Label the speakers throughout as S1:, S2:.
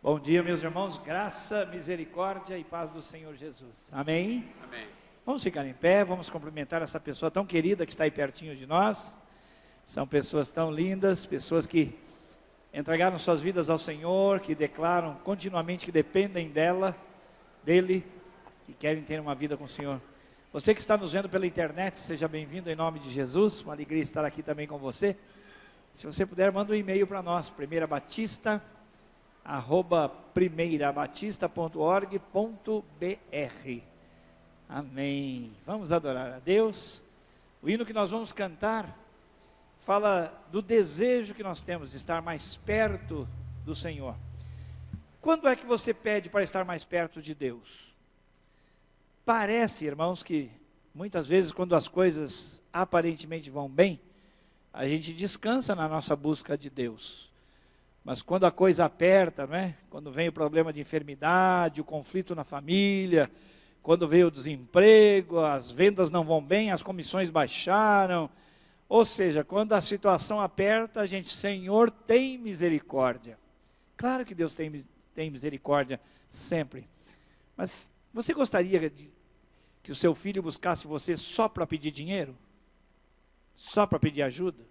S1: Bom dia, meus irmãos, graça, misericórdia e paz do Senhor Jesus. Amém?
S2: Amém.
S1: Vamos ficar em pé, vamos cumprimentar essa pessoa tão querida que está aí pertinho de nós. São pessoas tão lindas, pessoas que entregaram suas vidas ao Senhor, que declaram continuamente que dependem dele, que querem ter uma vida com o Senhor. Você que está nos vendo pela internet, seja bem-vindo em nome de Jesus, uma alegria estar aqui também com você. Se você puder, manda um e-mail para nós, primeirabatista@primeirabatista.org.br. Amém. Vamos adorar a Deus. O hino que nós vamos cantar fala do desejo que nós temos de estar mais perto do Senhor. Quando é que você pede para estar mais perto de Deus? Parece, irmãos, que muitas vezes quando as coisas aparentemente vão bem, a gente descansa na nossa busca de Deus. Mas quando a coisa aperta, não é? Quando vem o problema de enfermidade, o conflito na família, quando veio o desemprego, as vendas não vão bem, as comissões baixaram, ou seja, quando a situação aperta, a gente, Senhor, tem misericórdia. Claro que Deus tem misericórdia sempre, mas você gostaria que o seu filho buscasse você só para pedir dinheiro? Só para pedir ajuda?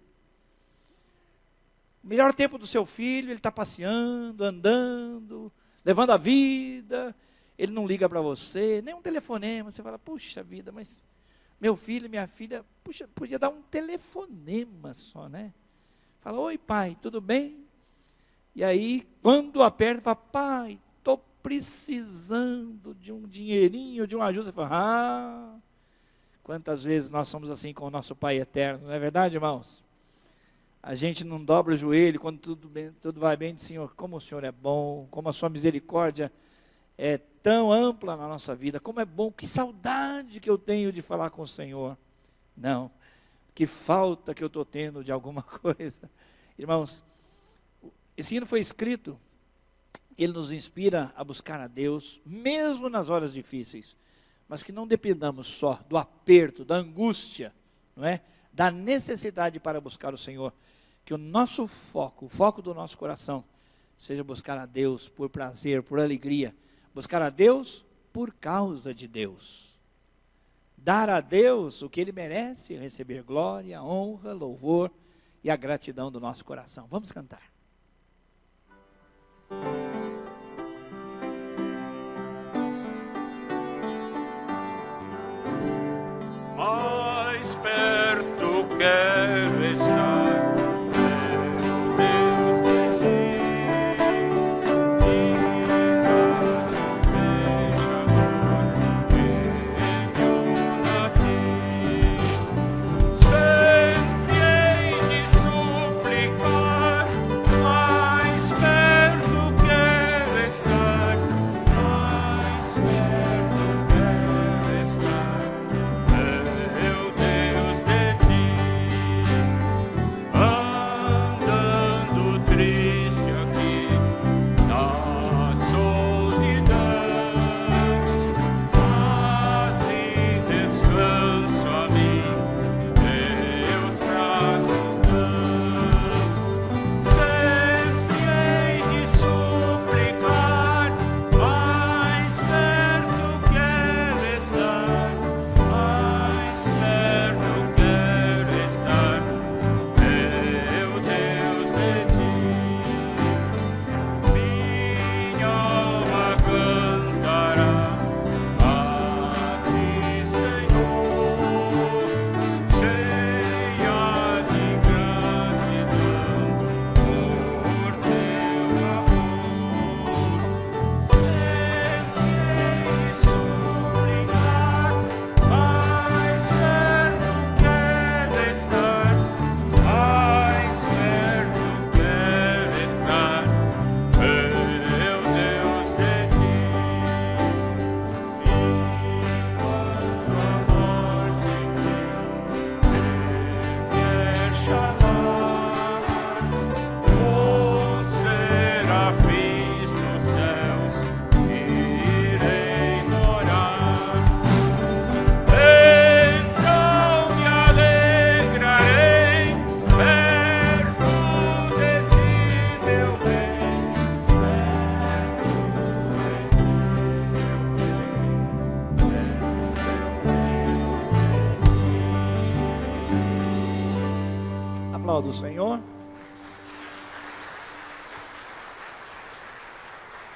S1: O melhor tempo do seu filho, ele está passeando, andando, levando a vida, ele não liga para você, nem um telefonema, você fala, puxa vida, mas meu filho, minha filha, puxa, podia dar um telefonema só, né? Fala, oi pai, tudo bem? E aí, quando aperta, fala, pai, estou precisando de um dinheirinho, de uma ajuda. Você fala, quantas vezes nós somos assim com o nosso Pai eterno, não é verdade, irmãos? A gente não dobra o joelho quando tudo vai bem, diz, Senhor, como o Senhor é bom, como a sua misericórdia é tão ampla na nossa vida, como é bom, que saudade que eu tenho de falar com o Senhor. Não, que falta que eu estou tendo de alguma coisa. Irmãos, esse hino foi escrito, ele nos inspira a buscar a Deus, mesmo nas horas difíceis, mas que não dependamos só do aperto, da angústia, não é? Da necessidade para buscar o Senhor, que o nosso foco, o foco do nosso coração, seja buscar a Deus por prazer, por alegria, buscar a Deus por causa de Deus, dar a Deus o que Ele merece, receber glória, honra, louvor e a gratidão do nosso coração. Vamos cantar.
S2: Mais perto quero estar, meu Deus, de ti, e nada seja agora meio a ti. Sempre hei de suplicar, mais perto quero estar, mais perto quero estar. Meu Deus, de ti,
S1: aplauda o Senhor.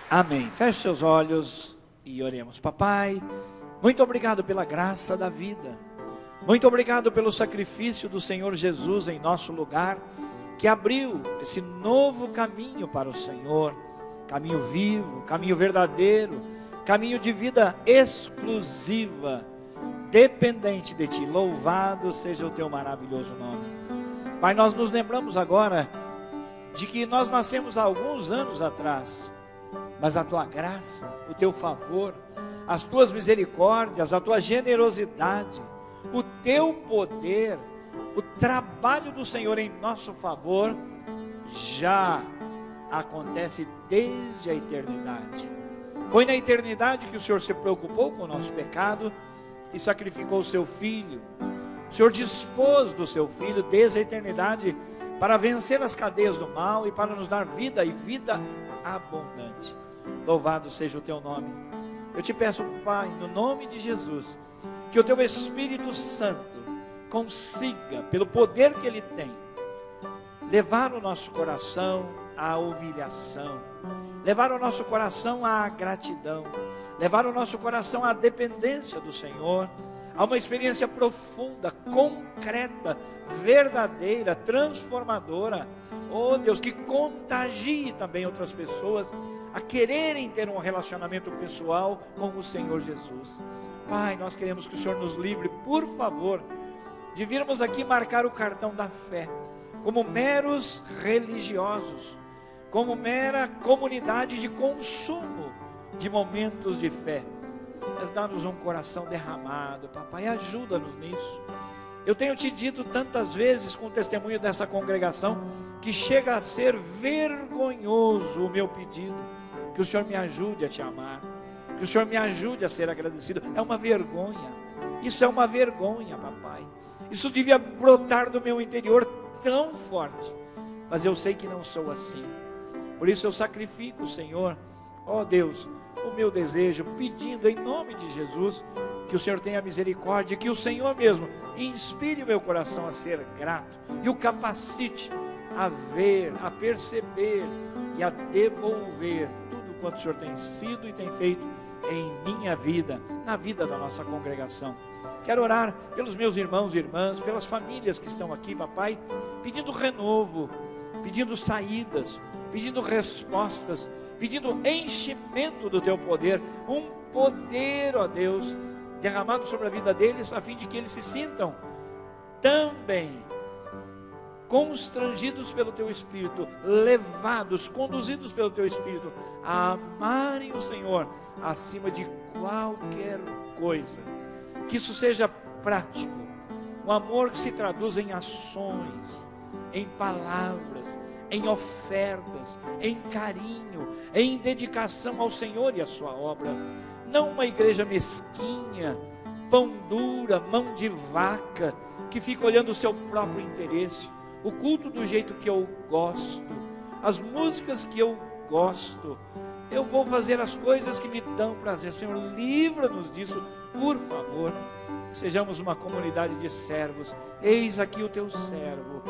S1: Amém. Feche seus olhos e oremos. Papai, muito obrigado pela graça da vida. Muito obrigado pelo sacrifício do Senhor Jesus em nosso lugar, que abriu esse novo caminho para o Senhor. Caminho vivo, caminho verdadeiro, caminho de vida exclusiva, dependente de Ti. Louvado seja o Teu maravilhoso nome. Pai, nós nos lembramos agora de que nós nascemos há alguns anos atrás, mas a Tua graça, o Teu favor, as Tuas misericórdias, a Tua generosidade, o Teu poder, o trabalho do Senhor em nosso favor, já acontece desde a eternidade. Foi na eternidade que o Senhor se preocupou com o nosso pecado e sacrificou o Seu Filho. O Senhor dispôs do Seu Filho desde a eternidade para vencer as cadeias do mal e para nos dar vida e vida abundante. Louvado seja o Teu nome. Eu te peço, Pai, no nome de Jesus, que o Teu Espírito Santo consiga, pelo poder que Ele tem, levar o nosso coração à humilhação, levar o nosso coração à gratidão, levar o nosso coração à dependência do Senhor, a uma experiência profunda, concreta, verdadeira, transformadora, oh Deus, que contagie também outras pessoas a quererem ter um relacionamento pessoal com o Senhor Jesus. Pai, nós queremos que o Senhor nos livre, por favor, de virmos aqui marcar o cartão da fé, como meros religiosos, como mera comunidade de consumo de momentos de fé. Mas dá-nos um coração derramado, papai, ajuda-nos nisso. Eu tenho te dito tantas vezes com o testemunho dessa congregação, que chega a ser vergonhoso o meu pedido, que o Senhor me ajude a te amar, que o Senhor me ajude a ser agradecido. É uma vergonha, isso é uma vergonha, papai. Isso devia brotar do meu interior tão forte, mas eu sei que não sou assim. Por isso eu sacrifico, Senhor, ó Deus, o meu desejo, pedindo em nome de Jesus, que o Senhor tenha misericórdia, que o Senhor mesmo inspire o meu coração a ser grato, e o capacite a ver, a perceber e a devolver tudo quanto o Senhor tem sido e tem feito em minha vida, na vida da nossa congregação. Quero orar pelos meus irmãos e irmãs, pelas famílias que estão aqui, papai, pedindo renovo, pedindo saídas, pedindo respostas, pedindo enchimento do Teu poder, um poder, ó Deus, derramado sobre a vida deles, a fim de que eles se sintam também constrangidos pelo Teu Espírito, levados, conduzidos pelo Teu Espírito, a amarem o Senhor acima de qualquer coisa. Que isso seja prático, um amor que se traduz em ações, em palavras, em ofertas, em carinho, em dedicação ao Senhor e à sua obra. Não uma igreja mesquinha, pão dura, mão de vaca, que fica olhando o seu próprio interesse. O culto do jeito que eu gosto, as músicas que eu gosto, eu vou fazer as coisas que me dão prazer. Senhor, livra-nos disso, por favor. Sejamos uma comunidade de servos. Eis aqui o Teu servo.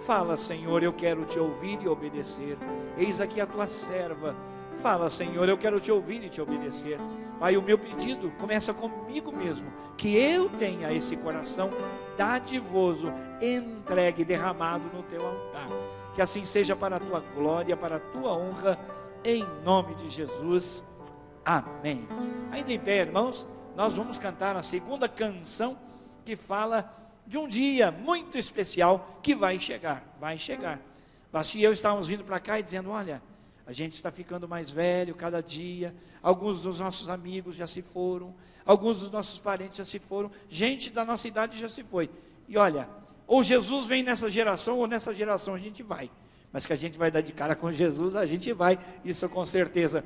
S1: Fala, Senhor, eu quero Te ouvir e obedecer. Eis aqui a Tua serva. Fala, Senhor, eu quero Te ouvir e Te obedecer. Pai, o meu pedido começa comigo mesmo, que eu tenha esse coração dadivoso, entregue, derramado no Teu altar. Que assim seja para a Tua glória, para a Tua honra, em nome de Jesus. Amém. Ainda em pé, irmãos, nós vamos cantar a segunda canção, que fala de um dia muito especial que vai chegar. Vai chegar. Basti e eu estávamos vindo para cá e dizendo: olha, a gente está ficando mais velho cada dia, alguns dos nossos amigos já se foram, alguns dos nossos parentes já se foram, gente da nossa idade já se foi. E olha, ou Jesus vem nessa geração, ou nessa geração a gente vai. Mas que a gente vai dar de cara com Jesus, a gente vai, isso com certeza.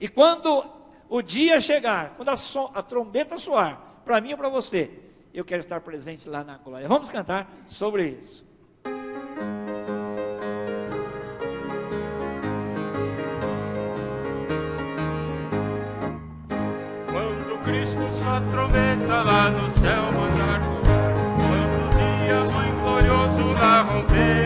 S1: E quando o dia chegar, quando a trombeta soar, para mim ou para você, eu quero estar presente lá na glória. Vamos cantar sobre isso.
S2: Quando Cristo sua trombeta lá no céu mandar voar, quando o dia muito glorioso lá romper,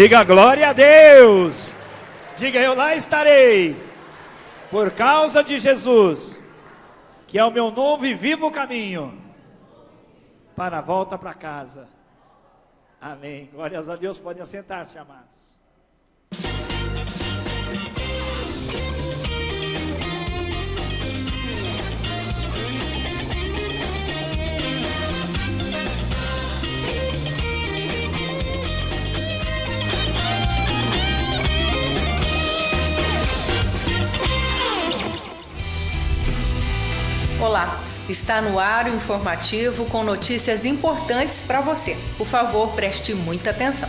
S1: Diga glória a Deus. Diga, eu lá estarei, por causa de Jesus, que é o meu novo e vivo caminho para a volta para casa. Amém. Glórias a Deus. Podem assentar-se, amados.
S3: Olá, está no ar o informativo com notícias importantes para você. Por favor, preste muita atenção.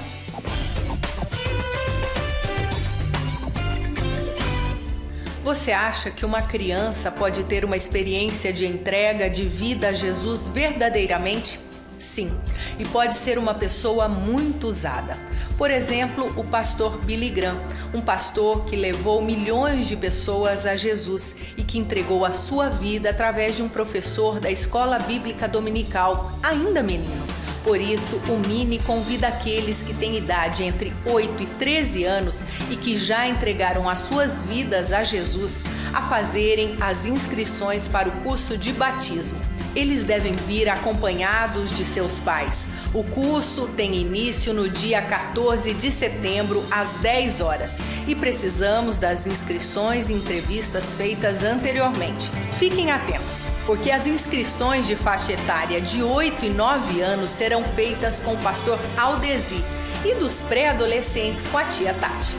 S3: Você acha que uma criança pode ter uma experiência de entrega de vida a Jesus verdadeiramente? Sim, e pode ser uma pessoa muito usada. Por exemplo, o pastor Billy Graham, um pastor que levou milhões de pessoas a Jesus e que entregou a sua vida através de um professor da escola bíblica dominical, ainda menino. Por isso, o Mini convida aqueles que têm idade entre 8 e 13 anos e que já entregaram as suas vidas a Jesus a fazerem as inscrições para o curso de batismo. Eles devem vir acompanhados de seus pais. O curso tem início no dia 14 de setembro, às 10 horas. E precisamos das inscrições e entrevistas feitas anteriormente. Fiquem atentos, porque as inscrições de faixa etária de 8 e 9 anos serão feitas com o pastor Aldesi e dos pré-adolescentes com a tia Tati.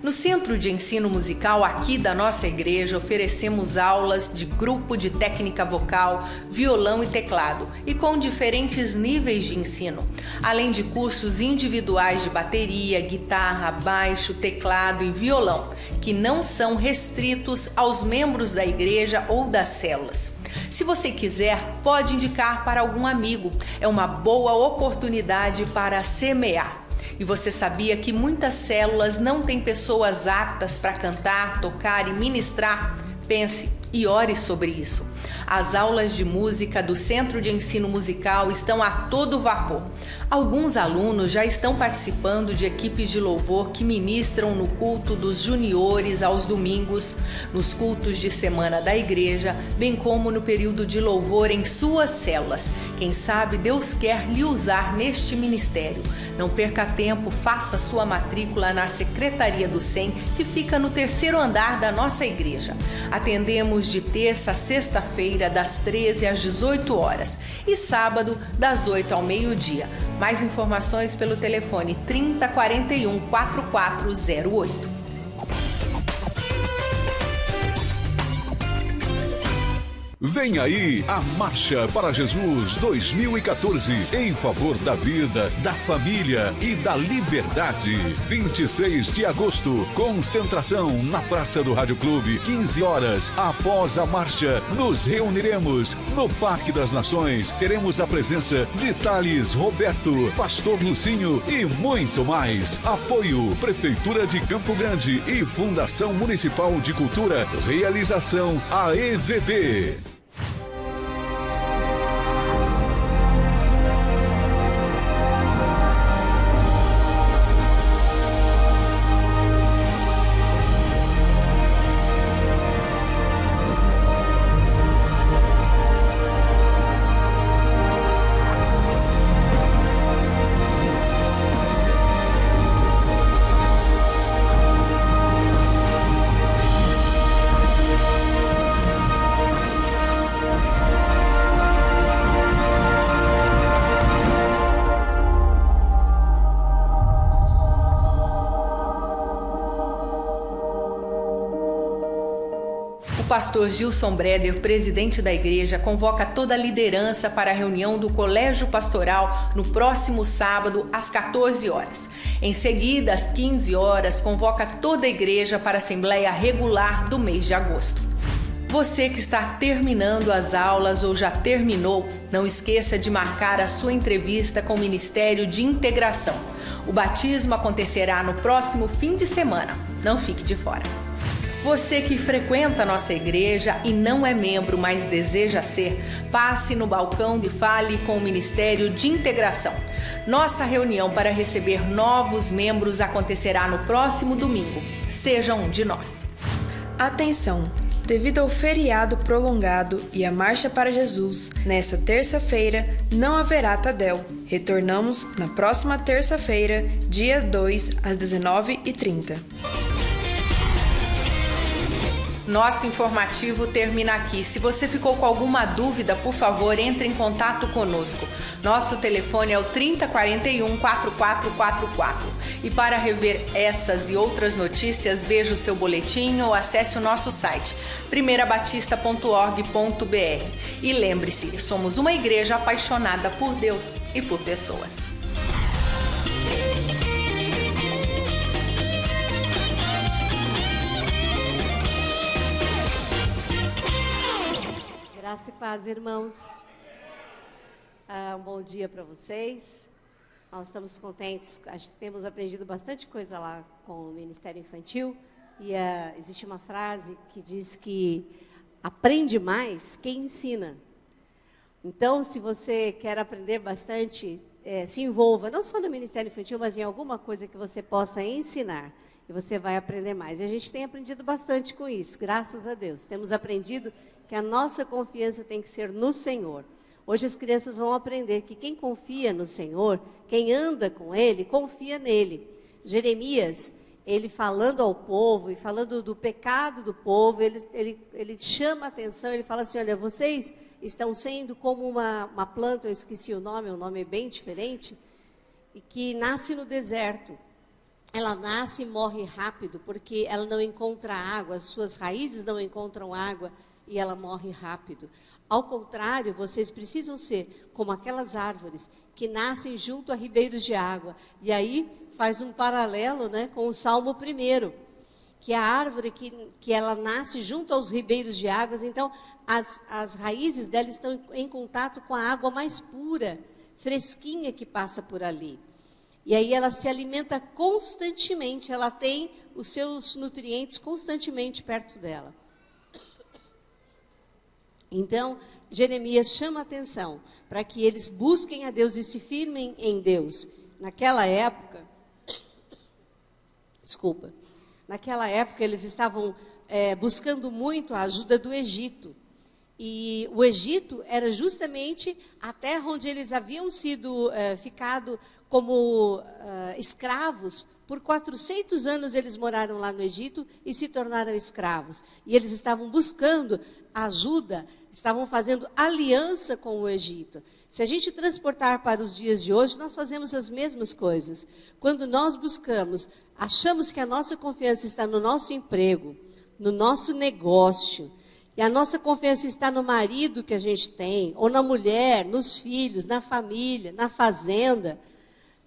S3: No Centro de Ensino Musical aqui da nossa igreja, oferecemos aulas de grupo de técnica vocal, violão e teclado, e com diferentes níveis de ensino, além de cursos individuais de bateria, guitarra, baixo, teclado e violão, que não são restritos aos membros da igreja ou das células. Se você quiser, pode indicar para algum amigo. É uma boa oportunidade para semear. E você sabia que muitas células não têm pessoas aptas para cantar, tocar e ministrar? Pense e ore sobre isso. As aulas de música do Centro de Ensino Musical estão a todo vapor. Alguns alunos já estão participando de equipes de louvor que ministram no culto dos juniores aos domingos, nos cultos de semana da igreja, bem como no período de louvor em suas células. Quem sabe Deus quer lhe usar neste ministério. Não perca tempo, faça sua matrícula na Secretaria do SEM, que fica no 3º andar da nossa igreja. Atendemos de terça a sexta-feira, das 13 às 18 horas e sábado, das 8 ao meio-dia. Mais informações pelo telefone 3041 4408.
S4: Vem aí a Marcha para Jesus 2014, em favor da vida, da família e da liberdade. 26 de agosto, concentração na Praça do Rádio Clube, 15 horas. Após a marcha, nos reuniremos no Parque das Nações. Teremos a presença de Thales Roberto, Pastor Lucinho e muito mais. Apoio Prefeitura de Campo Grande e Fundação Municipal de Cultura. Realização AEVB.
S3: O pastor Gilson Breder, presidente da igreja, convoca toda a liderança para a reunião do Colégio Pastoral no próximo sábado, às 14 horas. Em seguida, às 15 horas, convoca toda a igreja para a Assembleia Regular do mês de agosto. Você que está terminando as aulas ou já terminou, não esqueça de marcar a sua entrevista com o Ministério de Integração. O batismo acontecerá no próximo fim de semana. Não fique de fora. Você que frequenta a nossa igreja e não é membro, mas deseja ser, passe no balcão e fale com o Ministério de Integração. Nossa reunião para receber novos membros acontecerá no próximo domingo. Seja um de nós.
S5: Atenção! Devido ao feriado prolongado e a Marcha para Jesus, nesta terça-feira não haverá Tadel. Retornamos na próxima terça-feira, dia 2, às 19h30.
S3: Nosso informativo termina aqui. Se você ficou com alguma dúvida, por favor, entre em contato conosco. Nosso telefone é o 3041-4444. E para rever essas e outras notícias, veja o seu boletim ou acesse o nosso site, primeirabatista.org.br. E lembre-se, somos uma igreja apaixonada por Deus e por pessoas.
S6: Graça e paz, irmãos. Um bom dia para vocês. Nós estamos contentes, temos aprendido bastante coisa lá com o Ministério Infantil. E existe uma frase que diz que aprende mais quem ensina. Então, se você quer aprender bastante, se envolva, não só no Ministério Infantil, mas em alguma coisa que você possa ensinar. E você vai aprender mais. E a gente tem aprendido bastante com isso, graças a Deus. Temos aprendido que a nossa confiança tem que ser no Senhor. Hoje as crianças vão aprender que quem confia no Senhor, quem anda com Ele, confia nele. Jeremias, ele falando ao povo e falando do pecado do povo, ele chama a atenção, ele fala assim, olha, vocês estão sendo como uma planta, eu esqueci o nome é bem diferente, e que nasce no deserto. Ela nasce e morre rápido, porque ela não encontra água, as suas raízes não encontram água, e ela morre rápido. Ao contrário, vocês precisam ser como aquelas árvores que nascem junto a ribeiros de água. E aí faz um paralelo, né, com o Salmo 1, que é a árvore que ela nasce junto aos ribeiros de águas. Então, as raízes dela estão em contato com a água mais pura, fresquinha que passa por ali. E aí ela se alimenta constantemente, ela tem os seus nutrientes constantemente perto dela. Então, Jeremias chama a atenção para que eles busquem a Deus e se firmem em Deus. Naquela época eles estavam buscando muito a ajuda do Egito. E o Egito era justamente a terra onde eles haviam ficado como escravos. Por 400 anos eles moraram lá no Egito e se tornaram escravos. E eles estavam buscando ajuda, estavam fazendo aliança com o Egito. Se a gente transportar para os dias de hoje, nós fazemos as mesmas coisas. Quando nós achamos que a nossa confiança está no nosso emprego, no nosso negócio, e a nossa confiança está no marido que a gente tem, ou na mulher, nos filhos, na família, na fazenda,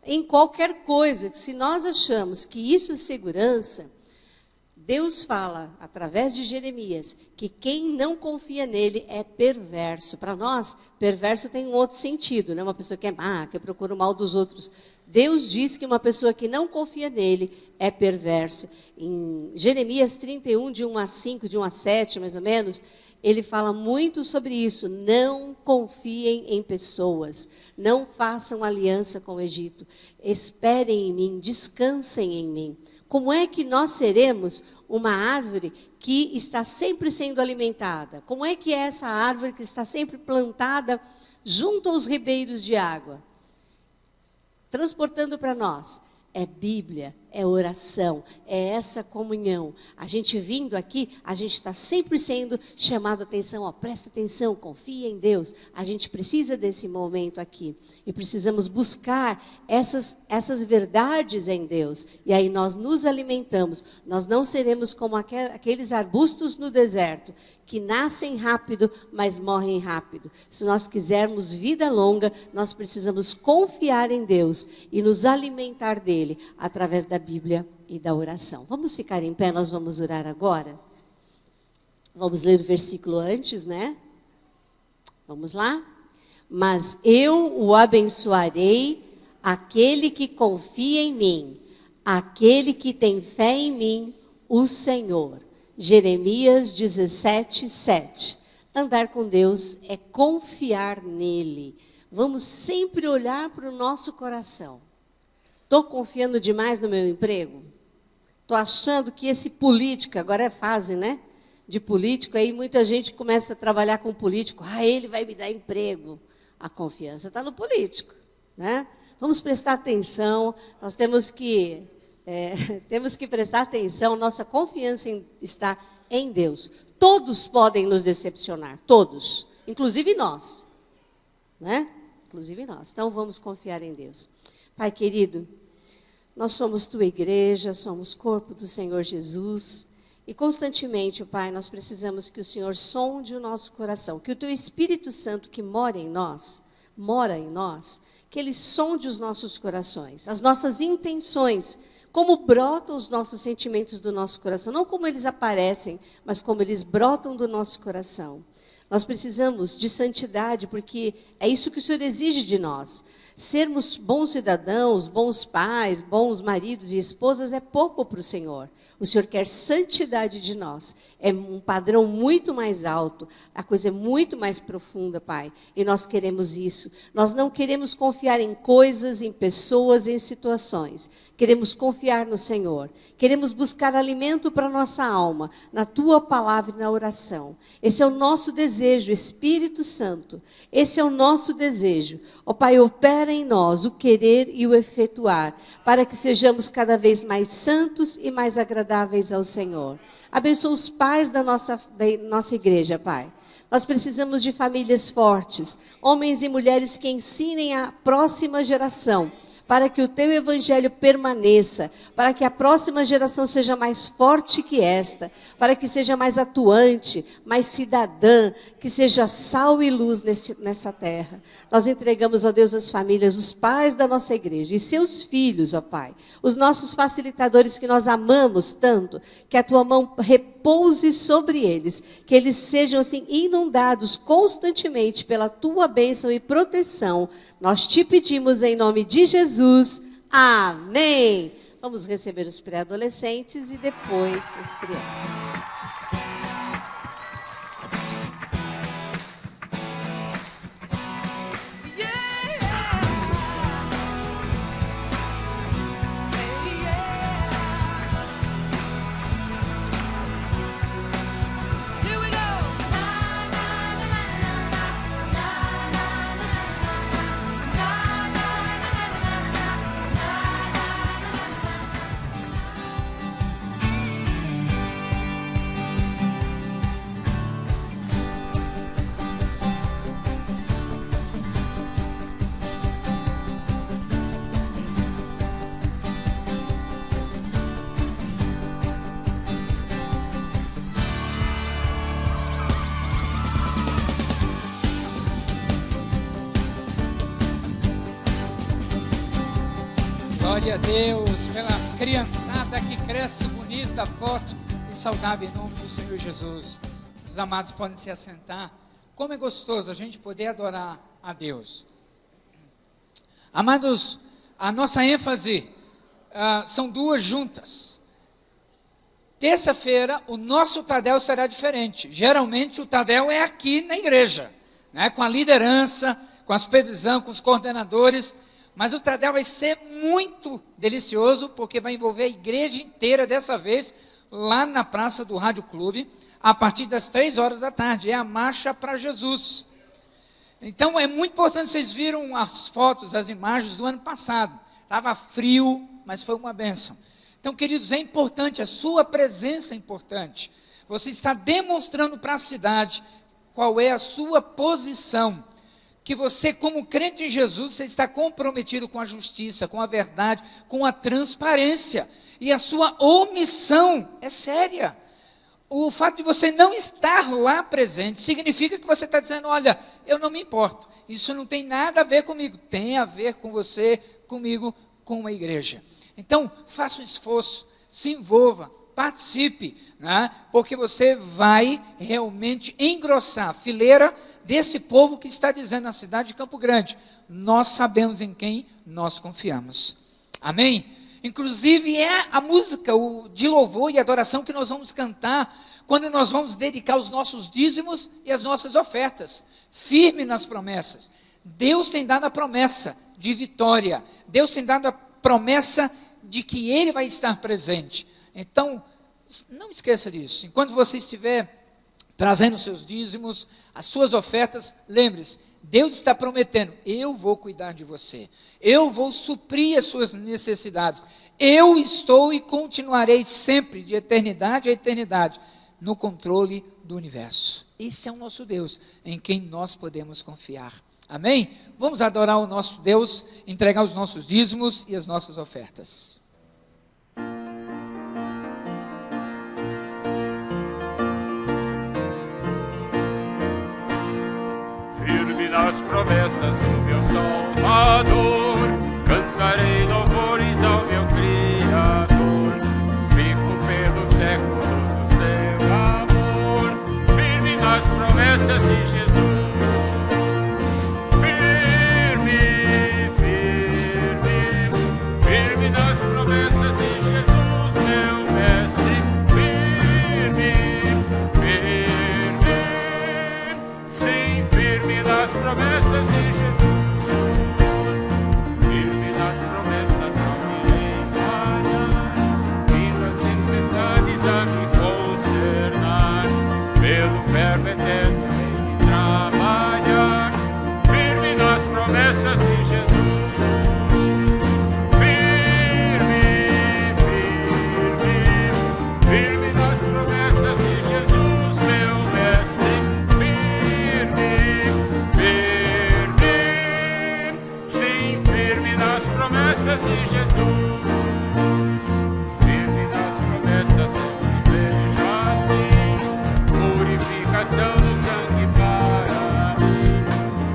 S6: em qualquer coisa, que se nós achamos que isso é segurança, Deus fala, através de Jeremias, que quem não confia nele é perverso. Para nós, perverso tem um outro sentido, né? Uma pessoa que é má, que procura o mal dos outros. Deus diz que uma pessoa que não confia nele é perverso. Em Jeremias 31, de 1 a 5, de 1 a 7, mais ou menos, ele fala muito sobre isso. Não confiem em pessoas. Não façam aliança com o Egito. Esperem em mim, descansem em mim. Como é que nós seremos uma árvore que está sempre sendo alimentada? Como é que é essa árvore que está sempre plantada junto aos ribeiros de água? Transportando para nós, é Bíblia, é oração, é essa comunhão. A gente vindo aqui, a gente está sempre sendo chamado a atenção, presta atenção, confia em Deus. A gente precisa desse momento aqui. E precisamos buscar essas verdades em Deus. E aí nós nos alimentamos. Nós não seremos como aqueles arbustos no deserto, que nascem rápido, mas morrem rápido. Se nós quisermos vida longa, nós precisamos confiar em Deus e nos alimentar dele através da Bíblia e da oração. Vamos ficar em pé, nós vamos orar agora? Vamos ler o versículo antes, né? Vamos lá? Mas eu o abençoarei, aquele que confia em mim, aquele que tem fé em mim, o Senhor. Jeremias 17, 7. Andar com Deus é confiar nele. Vamos sempre olhar para o nosso coração. Estou confiando demais no meu emprego? Estou achando que esse político, agora é fase, né? De político, aí muita gente começa a trabalhar com político. Ele vai me dar emprego. A confiança está no político, né? Vamos prestar atenção, nós temos que prestar atenção, nossa confiança está em Deus. Todos podem nos decepcionar, todos, inclusive nós, né? Inclusive nós. Então, vamos confiar em Deus. Pai querido, nós somos tua igreja, somos corpo do Senhor Jesus, e constantemente, Pai, nós precisamos que o Senhor sonde o nosso coração, que o teu Espírito Santo que mora em nós, que ele sonde os nossos corações, as nossas intenções, como brotam os nossos sentimentos do nosso coração, não como eles aparecem, mas como eles brotam do nosso coração. Nós precisamos de santidade, porque é isso que o Senhor exige de nós. Sermos bons cidadãos, bons pais, bons maridos e esposas é pouco para o Senhor. O Senhor quer santidade de nós. É um padrão muito mais alto. A coisa é muito mais profunda, Pai. E nós queremos isso. Nós não queremos confiar em coisas, em pessoas, em situações. Queremos confiar no Senhor. Queremos buscar alimento para a nossa alma, na Tua palavra e na oração. Esse é o nosso desejo, Espírito Santo. Esse é o nosso desejo. Ó Pai, opera em nós o querer e o efetuar, para que sejamos cada vez mais santos e mais agradáveis ao Senhor. Abençoa os pais da nossa igreja, Pai. Nós precisamos de famílias fortes, homens e mulheres que ensinem a próxima geração, para que o teu evangelho permaneça, para que a próxima geração seja mais forte que esta, para que seja mais atuante, mais cidadã, que seja sal e luz nessa terra. Nós entregamos, ó Deus, as famílias, os pais da nossa igreja e seus filhos, ó Pai, os nossos facilitadores que nós amamos tanto, que a tua mão repouse sobre eles, que eles sejam assim inundados constantemente pela tua bênção e proteção. Nós te pedimos em nome de Jesus. Amém. Vamos receber os pré-adolescentes e depois as crianças.
S1: Glória a Deus pela criançada que cresce bonita, forte e saudável em nome do Senhor Jesus. Os amados podem se assentar. Como é gostoso a gente poder adorar a Deus. Amados, a nossa ênfase são duas juntas. Terça-feira o nosso Tadel será diferente. Geralmente o Tadel é aqui na igreja, né, com a liderança, com a supervisão, com os coordenadores. Mas o Tadel vai ser muito delicioso, porque vai envolver a igreja inteira, dessa vez, lá na Praça do Rádio Clube, a partir das 3 horas da tarde. É a Marcha para Jesus. Então, é muito importante, vocês viram as fotos, as imagens do ano passado. Estava frio, mas foi uma bênção. Então, queridos, é importante, a sua presença é importante. Você está demonstrando para a cidade qual é a sua posição. Que você, como crente em Jesus, você está comprometido com a justiça, com a verdade, com a transparência. E a sua omissão é séria. O fato de você não estar lá presente significa que você está dizendo, olha, eu não me importo. Isso não tem nada a ver comigo. Tem a ver com você, comigo, com a igreja. Então, faça um esforço, se envolva, participe, né? Porque você vai realmente engrossar a fileira desse povo que está dizendo na cidade de Campo Grande, nós sabemos em quem nós confiamos. Amém?
S7: Inclusive é a música de louvor e adoração que nós vamos cantar quando nós vamos dedicar os nossos dízimos e as nossas ofertas. Firme nas promessas. Deus tem dado a promessa de vitória. Deus tem dado a promessa de que Ele vai estar presente. Então, não esqueça disso. Enquanto você estiver trazendo os seus dízimos, as suas ofertas, lembre-se, Deus está prometendo, eu vou cuidar de você, eu vou suprir as suas necessidades, eu estou e continuarei sempre, de eternidade a eternidade, no controle do universo. Esse é o nosso Deus, em quem nós podemos confiar. Amém? Vamos adorar o nosso Deus, entregar os nossos dízimos e as nossas ofertas.
S2: Nas promessas do meu Salvador, cantarei louvores ao meu Criador, vivo pelos séculos do seu amor, firme nas promessas de Jesus. Firme, firme, firme nas promessas de Jesus, meu mestre. Firme, firme, sim, firme nas promessas de Jesus, firme nas promessas não irei falhar, vindo as tempestades a me consternar, pelo verbo eterno hei de trabalhar, firme nas promessas de Jesus. Firme, firme, firme nas promessas de Jesus, meu mestre. Promessas de Jesus, firme nas promessas, eu vejo assim, purificação do sangue para mim,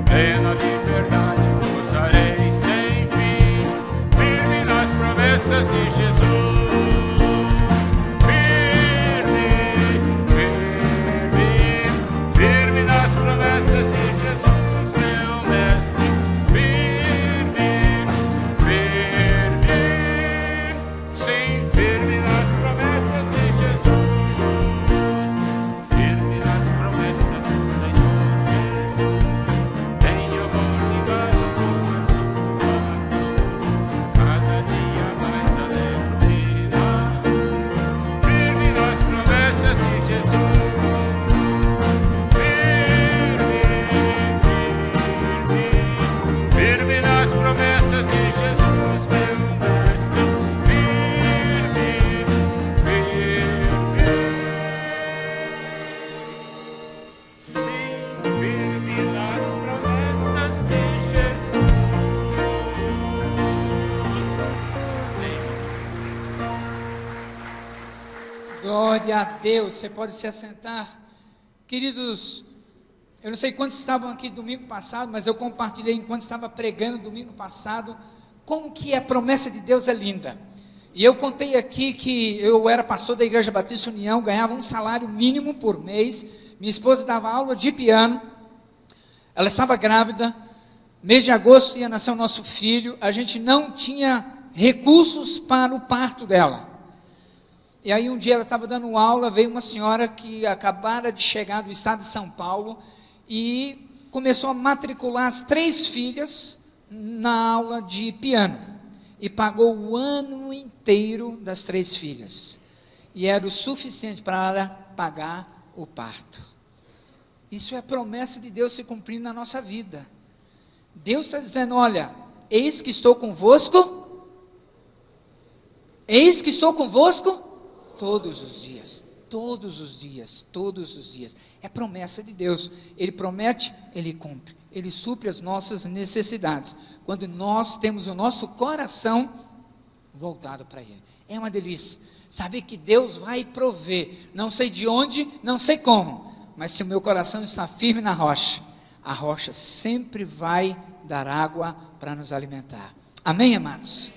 S2: plena liberdade gozarei sem fim, firme nas promessas de Jesus. Firme, firme, firme nas promessas de Jesus, meu mestre.
S7: Glória a Deus, você pode se assentar. Queridos, eu não sei quantos estavam aqui domingo passado, mas eu compartilhei enquanto estava pregando domingo passado, como que a promessa de Deus é linda. E eu contei aqui que eu era pastor da Igreja Batista União, ganhava um salário mínimo por mês, minha esposa dava aula de piano, ela estava grávida, mês de agosto ia nascer o nosso filho, a gente não tinha recursos para o parto dela. E aí um dia ela estava dando aula, veio uma senhora que acabara de chegar do estado de São Paulo e começou a matricular as 3 filhas na aula de piano. E pagou o ano inteiro das 3 filhas. E era o suficiente para pagar o parto. Isso é a promessa de Deus se cumprindo na nossa vida. Deus está dizendo, olha, eis que estou convosco. Eis que estou convosco. Todos os dias, todos os dias, todos os dias. É promessa de Deus. Ele promete, Ele cumpre. Ele supre as nossas necessidades. Quando nós temos o nosso coração voltado para Ele. É uma delícia. Saber que Deus vai prover. Não sei de onde, não sei como. Mas se o meu coração está firme na rocha, a rocha sempre vai dar água para nos alimentar. Amém, amados?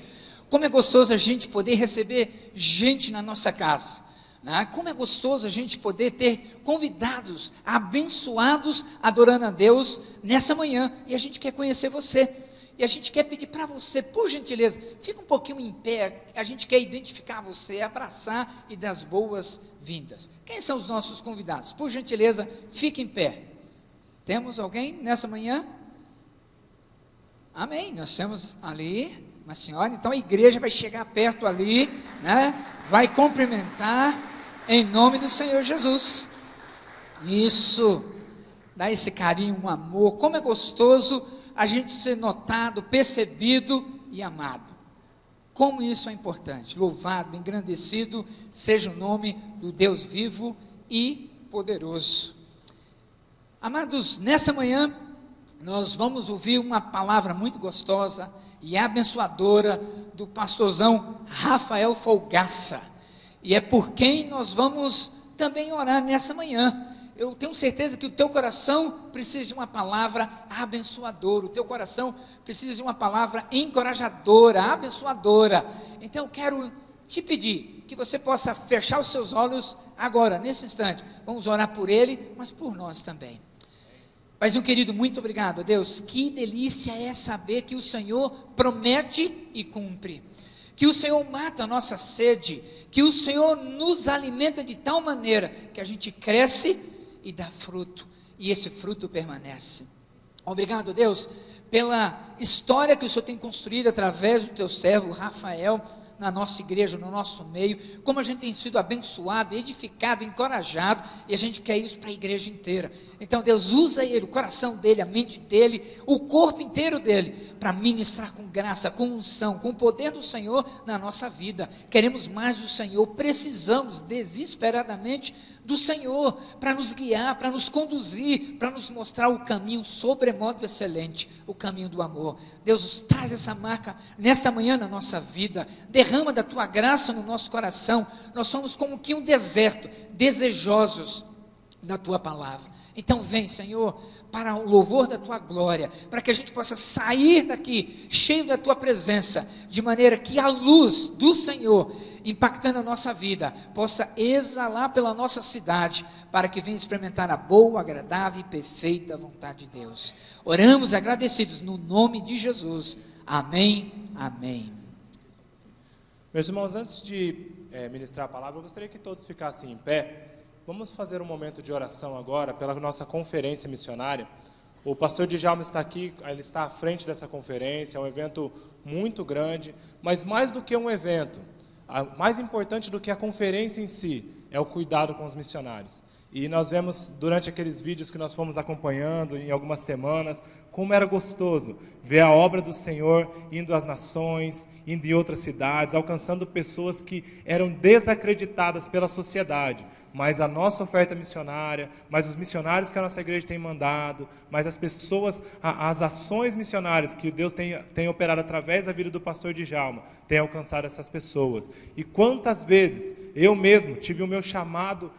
S7: Como é gostoso a gente poder receber gente na nossa casa, né? Como é gostoso a gente poder ter convidados, abençoados, adorando a Deus nessa manhã, e a gente quer conhecer você. E a gente quer pedir para você, por gentileza, fica um pouquinho em pé, a gente quer identificar você, abraçar e dar as boas-vindas. Quem são os nossos convidados? Por gentileza, fique em pé. Temos alguém nessa manhã? Amém, nós temos ali uma senhora, então a igreja vai chegar perto ali, né? Vai cumprimentar em nome do Senhor Jesus. Isso, dá esse carinho, um amor, como é gostoso a gente ser notado, percebido e amado. Como isso é importante. Louvado, engrandecido seja o nome do Deus vivo e poderoso. Amados, nessa manhã nós vamos ouvir uma palavra muito gostosa e abençoadora do pastorzão Rafael Folgaça. E é por quem nós vamos também orar nessa manhã. Eu tenho certeza que o teu coração precisa de uma palavra abençoadora, o teu coração precisa de uma palavra encorajadora, abençoadora. Então eu quero te pedir que você possa fechar os seus olhos agora, nesse instante. Vamos orar por ele, mas por nós também. Paizinho querido, muito obrigado, Deus. Que delícia é saber que o Senhor promete e cumpre. Que o Senhor mata a nossa sede, que o Senhor nos alimenta de tal maneira que a gente cresce e dá fruto, e esse fruto permanece. Obrigado, Deus, pela história que o Senhor tem construído através do teu servo Rafael, na nossa igreja, no nosso meio, como a gente tem sido abençoado, edificado, encorajado, e a gente quer isso para a igreja inteira. Então Deus, usa ele, o coração dele, a mente dele, o corpo inteiro dele, para ministrar com graça, com unção, com o poder do Senhor na nossa vida. Queremos mais do Senhor, precisamos desesperadamente do Senhor, para nos guiar, para nos conduzir, para nos mostrar o caminho sobremodo excelente, o caminho do amor. Deus, traz essa marca nesta manhã na nossa vida, derrama da tua graça no nosso coração. Nós somos como que um deserto, desejosos da tua palavra. Então vem, Senhor, para o louvor da tua glória, para que a gente possa sair daqui cheio da tua presença, de maneira que a luz do Senhor, impactando a nossa vida, possa exalar pela nossa cidade, para que venha experimentar a boa, agradável e perfeita vontade de Deus. Oramos agradecidos no nome de Jesus. Amém, amém.
S8: Meus irmãos, antes de ministrar a palavra, eu gostaria que todos ficassem em pé. Vamos fazer um momento de oração agora pela nossa conferência missionária. O pastor Djalma está aqui, ele está à frente dessa conferência, é um evento muito grande, mas mais do que um evento, mais importante do que a conferência em si, é o cuidado com os missionários. E nós vemos durante aqueles vídeos que nós fomos acompanhando em algumas semanas, como era gostoso ver a obra do Senhor indo às nações, indo em outras cidades, alcançando pessoas que eram desacreditadas pela sociedade. Mas a nossa oferta missionária, mas os missionários que a nossa igreja tem mandado, mas as pessoas, as ações missionárias que Deus tem operado através da vida do pastor Djalma, tem alcançado essas pessoas. E quantas vezes eu mesmo tive o meu chamado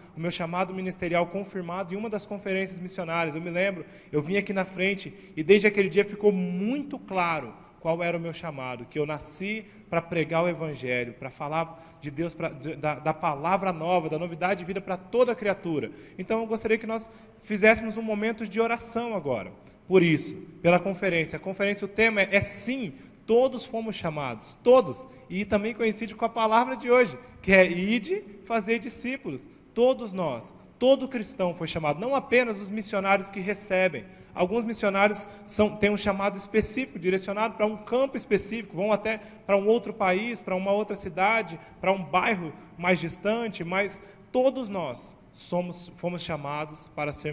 S8: ministerial confirmado em uma das conferências missionárias. Eu me lembro, eu vim aqui na frente e desde aquele dia ficou muito claro qual era o meu chamado, que eu nasci para pregar o Evangelho, para falar de Deus, da palavra nova, da novidade de vida para toda criatura. Então eu gostaria que nós fizéssemos um momento de oração agora, por isso, pela conferência. A conferência, o tema é sim, todos fomos chamados, todos, e também coincide com a palavra de hoje, que é ide fazer discípulos. Todos nós, todo cristão foi chamado, não apenas os missionários que recebem. Alguns missionários têm um chamado específico, direcionado para um campo específico, vão até para um outro país, para uma outra cidade, para um bairro mais distante, mas todos nós fomos chamados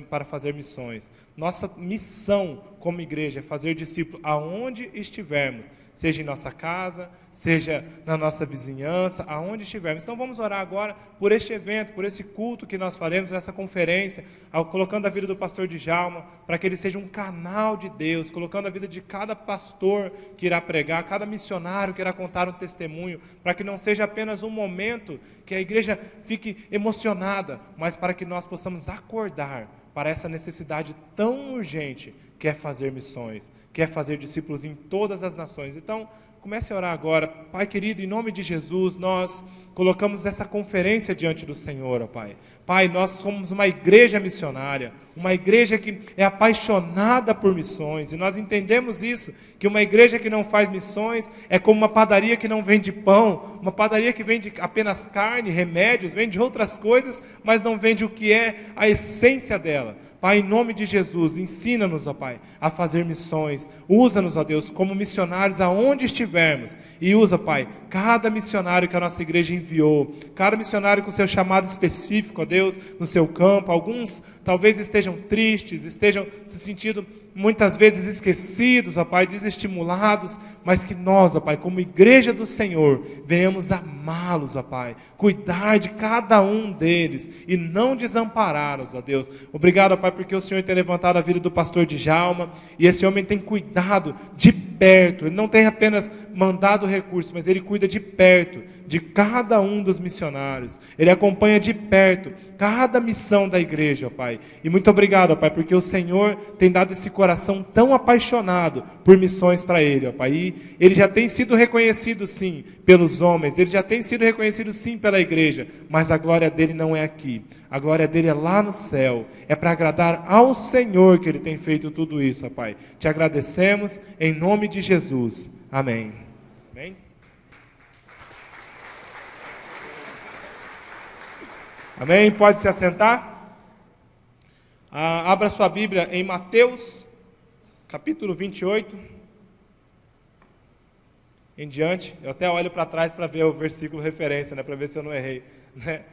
S8: para fazer missões. Nossa missão como igreja é fazer discípulos aonde estivermos, seja em nossa casa, seja na nossa vizinhança, aonde estivermos. Então vamos orar agora por este evento, por esse culto que nós faremos, nessa conferência, colocando a vida do pastor Djalma, para que ele seja um canal de Deus, colocando a vida de cada pastor que irá pregar, cada missionário que irá contar um testemunho, para que não seja apenas um momento que a igreja fique emocionada, mas para que nós possamos acordar para essa necessidade tão urgente que é fazer missões, que é fazer discípulos em todas as nações. Então, comece a orar agora. Pai querido, em nome de Jesus, nós colocamos essa conferência diante do Senhor, ó Pai. Pai, nós somos uma igreja missionária, uma igreja que é apaixonada por missões, e nós entendemos isso, que uma igreja que não faz missões é como uma padaria que não vende pão, uma padaria que vende apenas carne, remédios, vende outras coisas, mas não vende o que é a essência dela. Pai, em nome de Jesus, ensina-nos, ó Pai, a fazer missões. Usa-nos, ó Deus, como missionários aonde estivermos. E usa, Pai, cada missionário que a nossa igreja enviou, cada missionário com seu chamado específico, ó Deus, no seu campo. Alguns talvez estejam tristes, estejam se sentindo muitas vezes esquecidos, ó Pai, desestimulados, mas que nós, ó Pai, como igreja do Senhor, venhamos amá-los, ó Pai, cuidar de cada um deles e não desampará-los, ó Deus. Obrigado, ó Pai, porque o Senhor tem levantado a vida do pastor Djalma, e esse homem tem cuidado de perto. Ele não tem apenas mandado recursos, mas ele cuida de perto de cada um dos missionários. Ele acompanha de perto cada missão da igreja, ó Pai. E muito obrigado, ó Pai, porque o Senhor tem dado esse coração tão apaixonado por missões para ele, ó Pai. E ele já tem sido reconhecido, sim, pelos homens. Ele já tem sido reconhecido, sim, pela igreja. Mas a glória dele não é aqui. A glória dele é lá no céu. É para agradar ao Senhor que ele tem feito tudo isso, ó Pai. Te agradecemos em nome de Jesus. Amém. Amém. Amém? Pode se assentar? Abra sua Bíblia em Mateus, capítulo 28. Em diante, eu até olho para trás para ver o versículo referência, né, para ver se eu não errei, né?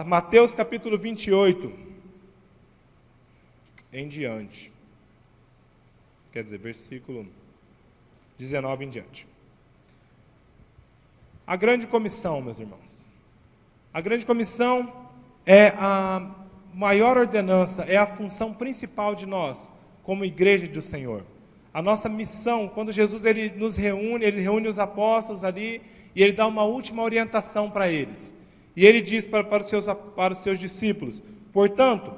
S8: Mateus, capítulo 28. Em diante. Quer dizer, versículo 19 em diante. A grande comissão, meus irmãos. A grande comissão é a maior ordenança, é a função principal de nós, como igreja do Senhor. A nossa missão, quando Jesus ele nos reúne, ele reúne os apóstolos ali, e ele dá uma última orientação para eles. E ele diz para os seus discípulos: portanto,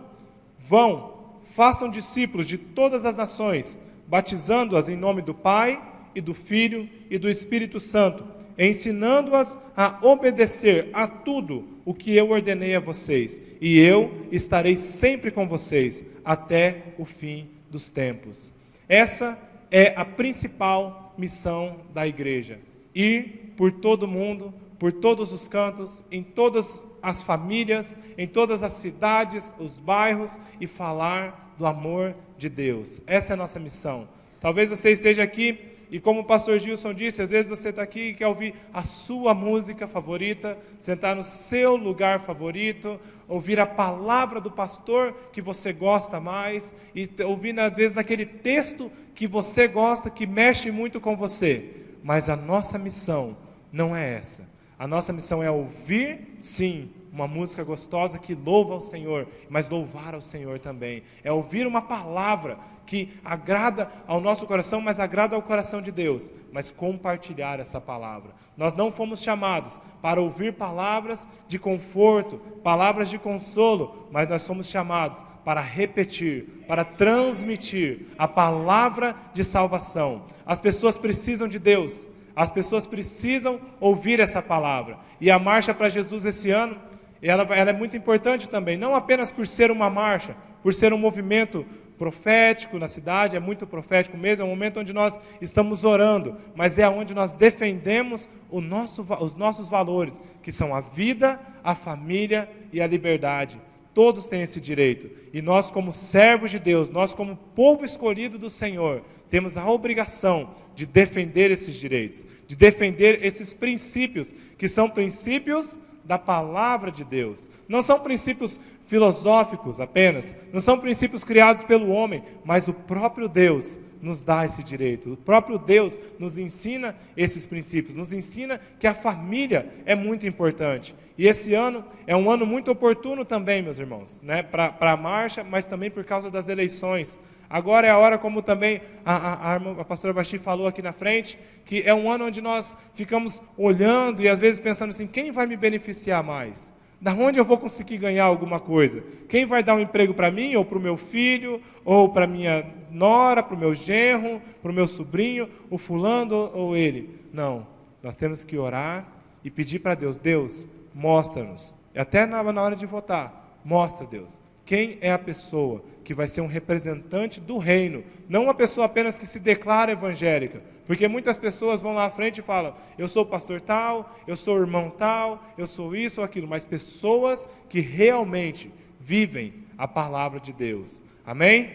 S8: vão, façam discípulos de todas as nações, batizando-as em nome do Pai, e do Filho, e do Espírito Santo, ensinando-as a obedecer a tudo o que eu ordenei a vocês, e eu estarei sempre com vocês, até o fim dos tempos. Essa é a principal missão da igreja: ir por todo mundo, por todos os cantos, em todas as famílias, em todas as cidades, os bairros, e falar do amor de Deus. Essa é a nossa missão. Talvez você esteja aqui e, como o pastor Gilson disse, às vezes você está aqui e quer ouvir a sua música favorita, sentar no seu lugar favorito, ouvir a palavra do pastor que você gosta mais, e ouvir às vezes naquele texto que você gosta, que mexe muito com você. Mas a nossa missão não é essa. A nossa missão é ouvir, sim, uma música gostosa que louva ao Senhor, mas louvar ao Senhor também. É ouvir uma palavra que agrada ao nosso coração, mas agrada ao coração de Deus, mas compartilhar essa palavra. Nós não fomos chamados para ouvir palavras de conforto, palavras de consolo, mas nós somos chamados para repetir, para transmitir a palavra de salvação. As pessoas precisam de Deus, as pessoas precisam ouvir essa palavra. E a Marcha para Jesus esse ano, ela é muito importante também, não apenas por ser uma marcha, por ser um movimento profético na cidade, é muito profético mesmo, é um momento onde nós estamos orando, mas é onde nós defendemos os nossos valores, que são a vida, a família e a liberdade. Todos têm esse direito, e nós, como servos de Deus, nós, como povo escolhido do Senhor, temos a obrigação de defender esses direitos, de defender esses princípios, que são princípios da palavra de Deus. Não são princípios filosóficos apenas, não são princípios criados pelo homem, mas o próprio Deus nos dá esse direito. O próprio Deus nos ensina esses princípios, nos ensina que a família é muito importante. E esse ano é um ano muito oportuno também, meus irmãos, né, para a marcha, mas também por causa das eleições. Agora é a hora, como também a pastora Basti falou aqui na frente, que é um ano onde nós ficamos olhando e às vezes pensando assim: quem vai me beneficiar mais? Da onde eu vou conseguir ganhar alguma coisa? Quem vai dar um emprego para mim, ou para o meu filho, ou para a minha nora, para o meu genro, para o meu sobrinho, o fulano ou ele? Não, nós temos que orar, e pedir para Deus, Deus, mostra-nos, até na hora de votar, mostra, Deus, quem é a pessoa que vai ser um representante do reino, não uma pessoa apenas que se declara evangélica, porque muitas pessoas vão lá à frente e falam, eu sou pastor tal, eu sou irmão tal, eu sou isso ou aquilo, mas pessoas que realmente vivem a palavra de Deus. Amém?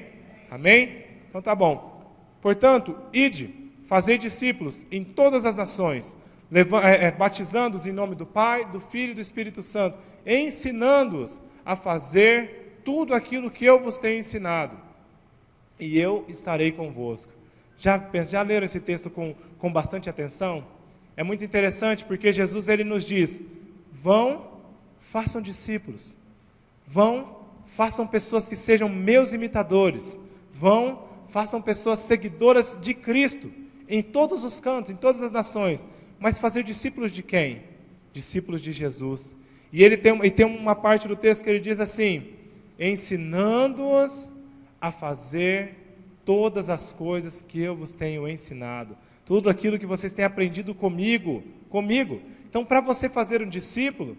S8: Amém? Então tá bom. Portanto, ide, fazei discípulos em todas as nações, batizando-os em nome do Pai, do Filho e do Espírito Santo, ensinando-os a fazer tudo aquilo que eu vos tenho ensinado, e eu estarei convosco. Já leram esse texto com bastante atenção? É muito interessante porque Jesus ele nos diz, vão, façam discípulos, vão, façam pessoas que sejam meus imitadores, vão, façam pessoas seguidoras de Cristo, em todos os cantos, em todas as nações, mas fazer discípulos de quem? Discípulos de Jesus. E ele tem uma parte do texto que ele diz assim, ensinando-os a fazer todas as coisas que eu vos tenho ensinado, tudo aquilo que vocês têm aprendido comigo. Então, para você fazer um discípulo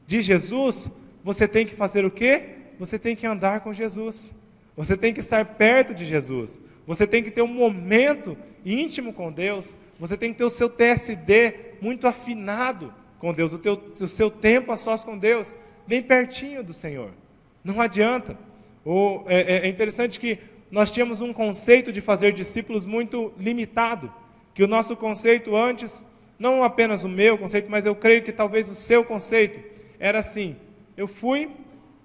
S8: de Jesus, você tem que fazer o quê? Você tem que andar com Jesus, você tem que estar perto de Jesus, você tem que ter um momento íntimo com Deus, você tem que ter o seu TSD muito afinado com Deus, o seu tempo a sós com Deus, bem pertinho do Senhor. Não adianta. É interessante que nós tínhamos um conceito de fazer discípulos muito limitado, que o nosso conceito antes, não apenas o meu conceito, mas eu creio que talvez o seu conceito, era assim, eu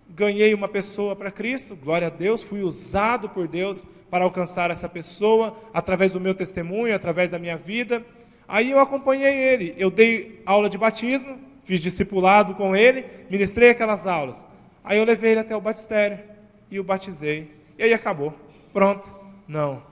S8: ganhei uma pessoa para Cristo, glória a Deus, fui usado por Deus para alcançar essa pessoa, através do meu testemunho, através da minha vida, aí eu acompanhei ele, eu dei aula de batismo, fiz discipulado com ele, ministrei aquelas aulas, aí eu levei ele até o batistério, e o batizei, e aí acabou, pronto. Não,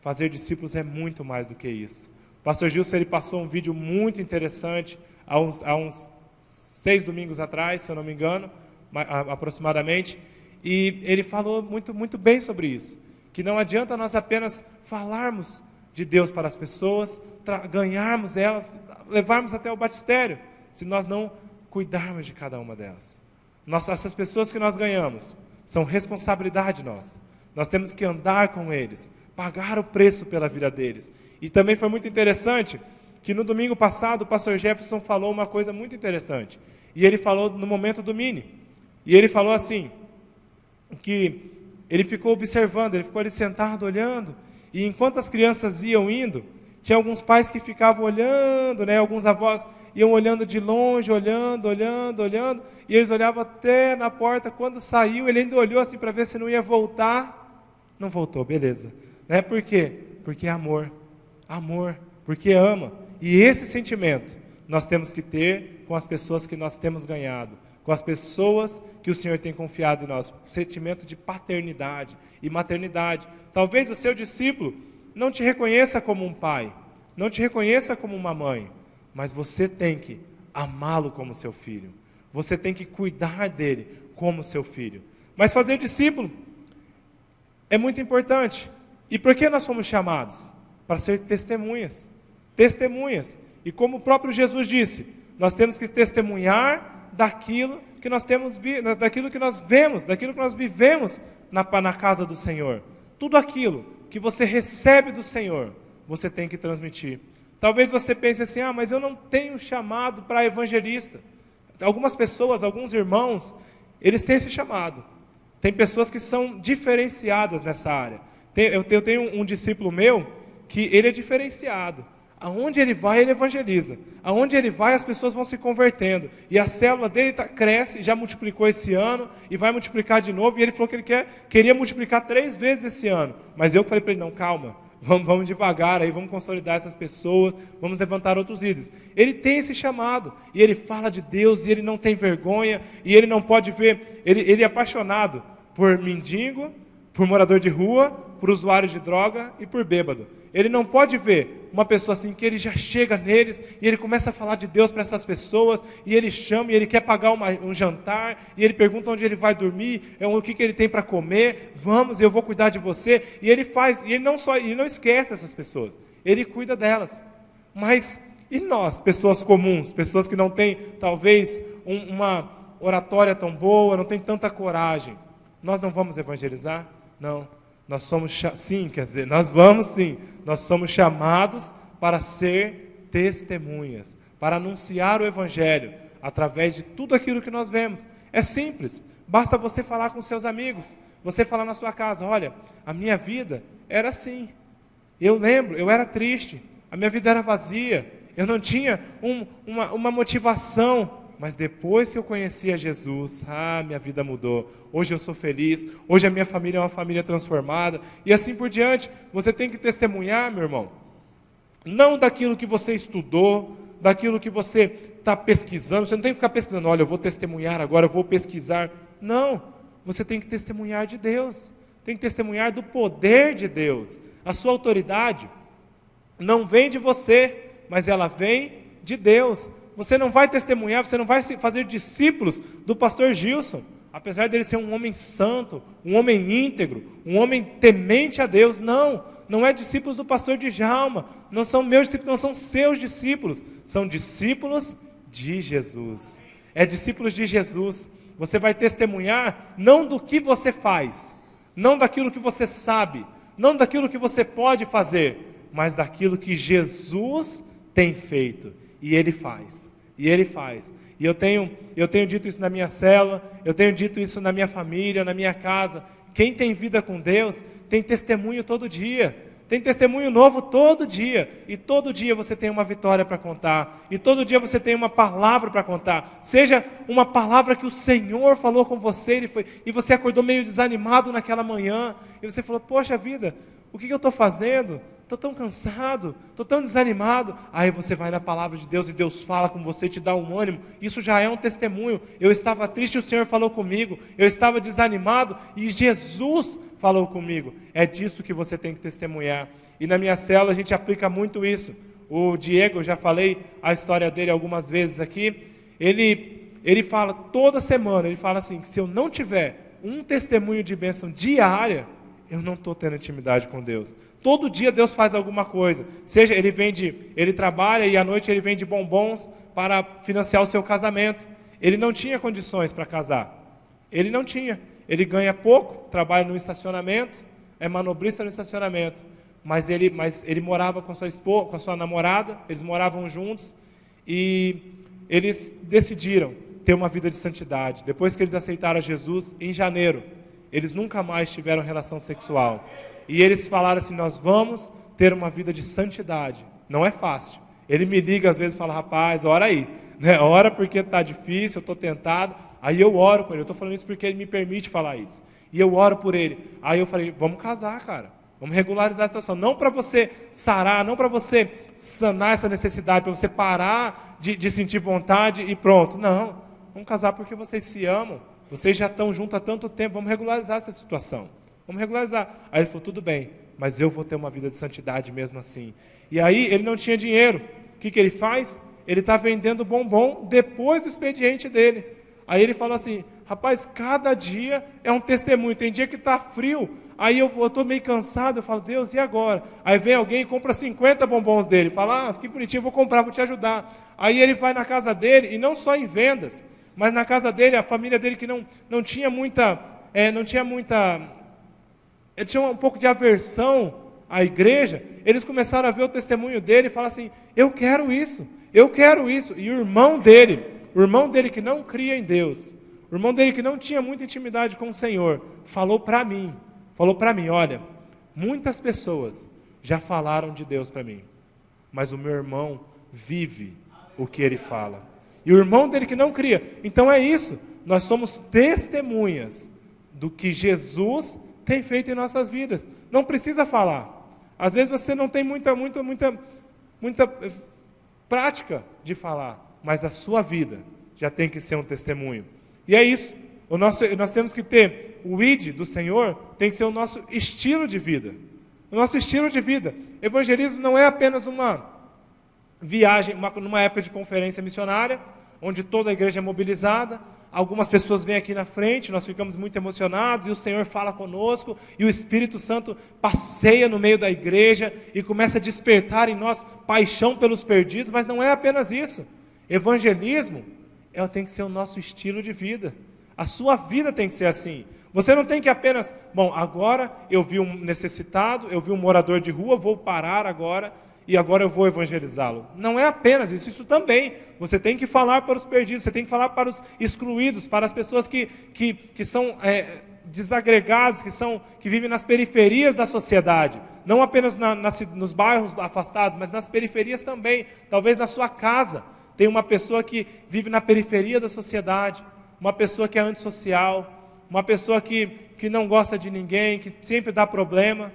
S8: fazer discípulos é muito mais do que isso. O pastor Gilson, ele passou um vídeo muito interessante, há uns 6 domingos atrás, se eu não me engano, aproximadamente, e ele falou muito bem sobre isso, que não adianta nós apenas falarmos de Deus para as pessoas, ganharmos elas, levarmos até o batistério, se nós não cuidarmos de cada uma delas. Essas pessoas que nós ganhamos, são responsabilidade nossa, nós temos que andar com eles, pagar o preço pela vida deles. E também foi muito interessante, que no domingo passado, o pastor Jefferson falou uma coisa muito interessante, e ele falou no momento do Mini, e ele falou assim, que ele ficou observando, ele ficou ali sentado olhando, e enquanto as crianças iam indo, tinha alguns pais que ficavam olhando, alguns avós iam olhando de longe, olhando, e eles olhavam até na porta, quando saiu, ele ainda olhou assim para ver se não ia voltar, não voltou, beleza. Por quê? Porque é amor, porque ama, e esse sentimento nós temos que ter com as pessoas que nós temos ganhado, com as pessoas que o Senhor tem confiado em nós, sentimento de paternidade e maternidade. Talvez o seu discípulo não te reconheça como um pai, não te reconheça como uma mãe, mas você tem que amá-lo como seu filho, você tem que cuidar dele como seu filho. Mas fazer discípulo é muito importante. E por que nós somos chamados? Para ser testemunhas. E como o próprio Jesus disse, nós temos que testemunhar daquilo que nós daquilo que nós vemos, daquilo que nós vivemos na casa do Senhor. Tudo aquilo que você recebe do Senhor, você tem que transmitir. Talvez você pense assim, mas eu não tenho chamado para evangelista. Algumas pessoas, alguns irmãos, eles têm esse chamado. Tem pessoas que são diferenciadas nessa área. Eu tenho um discípulo meu, que ele é diferenciado. Aonde ele vai, ele evangeliza. Aonde ele vai, as pessoas vão se convertendo. E a célula dele cresce, já multiplicou esse ano, e vai multiplicar de novo. E ele falou que ele queria multiplicar 3 vezes esse ano. Mas eu falei para ele, não, calma, vamos devagar, aí, vamos consolidar essas pessoas, vamos levantar outros líderes. Ele tem esse chamado, e ele fala de Deus, e ele não tem vergonha, e ele não pode ver, ele é apaixonado por mendigo, por morador de rua, por usuário de droga e por bêbado. Ele não pode ver uma pessoa assim, que ele já chega neles, e ele começa a falar de Deus para essas pessoas, e ele chama, e ele quer pagar um jantar, e ele pergunta onde ele vai dormir, o que ele tem para comer, vamos, eu vou cuidar de você, e ele faz, e ele não esquece dessas pessoas, ele cuida delas, mas E nós, pessoas comuns, pessoas que não têm, talvez, uma oratória tão boa, não tem tanta coragem, nós não vamos evangelizar? Não. Nós somos, sim, quer dizer, nós vamos sim. Nós somos chamados para ser testemunhas, para anunciar o Evangelho, através de tudo aquilo que nós vemos. É simples, basta você falar com seus amigos, você falar na sua casa, olha, a minha vida era assim. Eu lembro, eu era triste, a minha vida era vazia, eu não tinha uma motivação, mas depois que eu conheci a Jesus, minha vida mudou. Hoje eu sou feliz, hoje a minha família é uma família transformada, e assim por diante. Você tem que testemunhar, meu irmão, não daquilo que você estudou, daquilo que você está pesquisando. Você não tem que ficar pesquisando, olha, eu vou testemunhar agora, eu vou pesquisar. Não, você tem que testemunhar de Deus, tem que testemunhar do poder de Deus. A sua autoridade não vem de você, mas ela vem de Deus. Você não vai testemunhar, você não vai fazer discípulos do pastor Gilson, apesar dele ser um homem santo, um homem íntegro, um homem temente a Deus. Não é discípulos do pastor Djalma, não são meus discípulos, não são seus discípulos, são discípulos de Jesus. É discípulos de Jesus. Você vai testemunhar não do que você faz, não daquilo que você sabe, não daquilo que você pode fazer, mas daquilo que Jesus tem feito. E Ele faz, e Ele faz. E eu tenho dito isso na minha célula, eu tenho dito isso na minha família, na minha casa. Quem tem vida com Deus, tem testemunho todo dia. Tem testemunho novo todo dia. E todo dia você tem uma vitória para contar. E todo dia você tem uma palavra para contar. Seja uma palavra que o Senhor falou com você, e você acordou meio desanimado naquela manhã. E você falou, poxa vida, o que eu estou fazendo? Estou tão cansado, estou tão desanimado. Aí você vai na palavra de Deus e Deus fala com você, te dá um ânimo. Isso já é um testemunho. Eu estava triste e o Senhor falou comigo. Eu estava desanimado e Jesus falou comigo. É disso que você tem que testemunhar. E na minha célula a gente aplica muito isso. O Diego, eu já falei a história dele algumas vezes aqui. Ele fala toda semana, ele fala assim, que se eu não tiver um testemunho de bênção diária, eu não estou tendo intimidade com Deus. Todo dia Deus faz alguma coisa. Seja ele trabalha e à noite ele vende bombons para financiar o seu casamento. Ele não tinha condições para casar. Ele não tinha. Ele ganha pouco, trabalha no estacionamento, é manobrista no estacionamento. Mas ele morava com sua esposa, com a sua namorada, eles moravam juntos e eles decidiram ter uma vida de santidade. Depois que eles aceitaram Jesus, em janeiro, eles nunca mais tiveram relação sexual. E eles falaram assim, nós vamos ter uma vida de santidade. Não é fácil. Ele me liga às vezes e fala, rapaz, ora aí. Né? Ora porque está difícil, eu estou tentado. Aí eu oro com ele. Eu estou falando isso porque ele me permite falar isso. E eu oro por ele. Aí eu falei, vamos casar, cara. Vamos regularizar a situação. Não para você sarar, não para você sanar essa necessidade, para você parar de sentir vontade e pronto. Não. Vamos casar porque vocês se amam. Vocês já estão juntos há tanto tempo, vamos regularizar essa situação. Vamos regularizar. Aí ele falou, tudo bem, mas eu vou ter uma vida de santidade mesmo assim. E aí ele não tinha dinheiro. O que ele faz? Ele está vendendo bombom depois do expediente dele. Aí ele falou assim, rapaz, cada dia é um testemunho. Tem dia que está frio, aí eu estou meio cansado, eu falo, Deus, e agora? Aí vem alguém e compra 50 bombons dele. Fala, que bonitinho, vou comprar, vou te ajudar. Aí ele vai na casa dele, e não só em vendas, mas na casa dele, a família dele que não tinha muita, ele tinha um pouco de aversão à igreja, eles começaram a ver o testemunho dele e falaram assim, eu quero isso. E o irmão dele que não cria em Deus, o irmão dele que não tinha muita intimidade com o Senhor, falou para mim, olha, muitas pessoas já falaram de Deus para mim, mas o meu irmão vive o que ele fala. E o irmão dele que não cria. Então é isso. Nós somos testemunhas do que Jesus tem feito em nossas vidas. Não precisa falar. Às vezes você não tem muita prática de falar, mas a sua vida já tem que ser um testemunho. E é isso. Nós temos que ter o ID do Senhor, tem que ser o nosso estilo de vida. O nosso estilo de vida. Evangelismo não é apenas uma viagem, numa época de conferência missionária, onde toda a igreja é mobilizada, algumas pessoas vêm aqui na frente, nós ficamos muito emocionados, e o Senhor fala conosco, e o Espírito Santo passeia no meio da igreja, e começa a despertar em nós paixão pelos perdidos, mas não é apenas isso. Evangelismo tem que ser o nosso estilo de vida. A sua vida tem que ser assim. Você não tem que apenas, bom, agora eu vi um necessitado, eu vi um morador de rua, vou parar agora, e agora eu vou evangelizá-lo. Não é apenas isso, isso também. Você tem que falar para os perdidos, você tem que falar para os excluídos, para as pessoas que são desagregados, que vivem nas periferias da sociedade. Não apenas nos bairros afastados, mas nas periferias também. Talvez na sua casa tem uma pessoa que vive na periferia da sociedade, uma pessoa que é antissocial, uma pessoa que não gosta de ninguém, que sempre dá problema.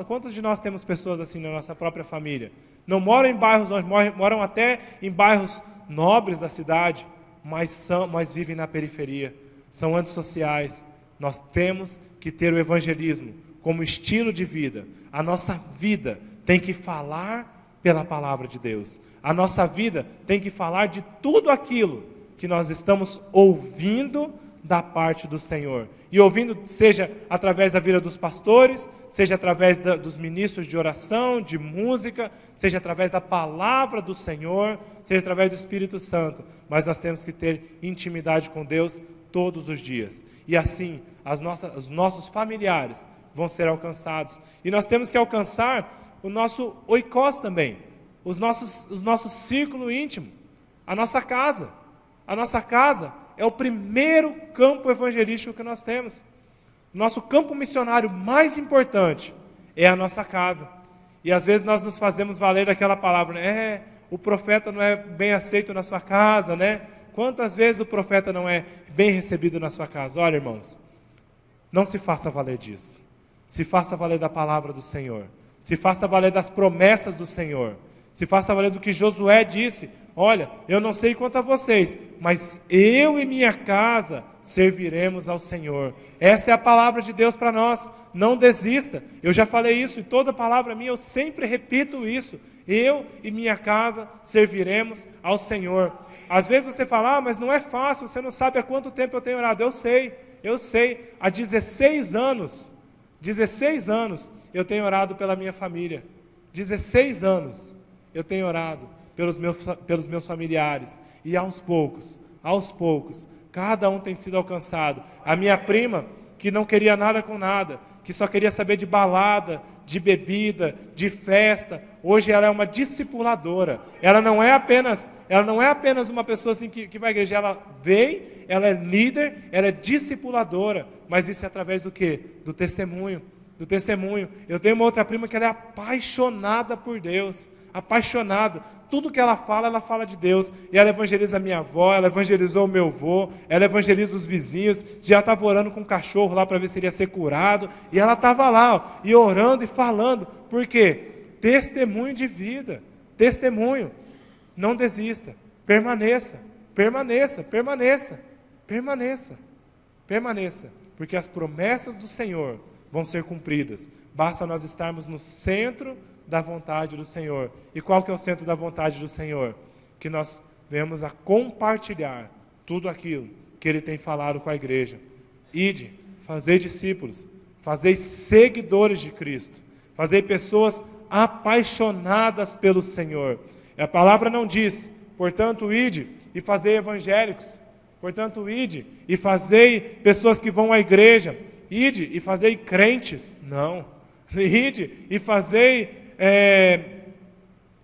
S8: Quantos de nós temos pessoas assim na nossa própria família? Não moram em bairros, moram até em bairros nobres da cidade, mas vivem na periferia, são antissociais. Nós temos que ter o evangelismo como estilo de vida. A nossa vida tem que falar pela palavra de Deus. A nossa vida tem que falar de tudo aquilo que nós estamos ouvindo da parte do Senhor. E ouvindo, seja através da vida dos pastores, seja através dos ministros de oração, de música, seja através da palavra do Senhor, seja através do Espírito Santo. Mas nós temos que ter intimidade com Deus todos os dias. E assim, os nossos familiares vão ser alcançados. E nós temos que alcançar o nosso oikos também, os nossos círculo íntimo, a nossa casa. A nossa casa é o primeiro campo evangelístico que nós temos. Nosso campo missionário mais importante é a nossa casa. E às vezes nós nos fazemos valer daquela palavra, né? O profeta não é bem aceito na sua casa, né? Quantas vezes o profeta não é bem recebido na sua casa? Olha, irmãos, não se faça valer disso. Se faça valer da palavra do Senhor. Se faça valer das promessas do Senhor. Se faça valer do que Josué disse. Olha, eu não sei quanto a vocês, mas eu e minha casa serviremos ao Senhor. Essa é a palavra de Deus para nós. Não desista. Eu já falei isso e toda palavra minha eu sempre repito isso. Eu e minha casa serviremos ao Senhor. Às vezes você fala, mas não é fácil, você não sabe há quanto tempo eu tenho orado. Eu sei. Há 16 anos eu tenho orado pela minha família. 16 anos eu tenho orado pelos meus familiares, e aos poucos, cada um tem sido alcançado. A minha prima, que não queria nada com nada, que só queria saber de balada, de bebida, de festa, hoje ela é uma discipuladora. Ela não é apenas uma pessoa assim que vai à igreja, ela vem, ela é líder, ela é discipuladora, mas isso é através do quê? Do testemunho. Eu tenho uma outra prima que ela é apaixonada por Deus, apaixonada. Tudo que ela fala de Deus. E ela evangeliza a minha avó, ela evangelizou o meu avô, ela evangeliza os vizinhos. Já estava orando com um cachorro lá para ver se ele ia ser curado. E ela estava lá, e orando e falando. Por quê? Testemunho de vida. Testemunho. Não desista. Permaneça. Porque as promessas do Senhor vão ser cumpridas. Basta nós estarmos no centro da vontade do Senhor. E qual que é o centro da vontade do Senhor? Que nós venhamos a compartilhar tudo aquilo que Ele tem falado com a igreja. Ide, fazei discípulos, fazei seguidores de Cristo, fazei pessoas apaixonadas pelo Senhor. A palavra não diz, portanto, ide e fazei evangélicos, portanto, ide e fazei pessoas que vão à igreja, ide e fazei crentes. Não. Ide e fazei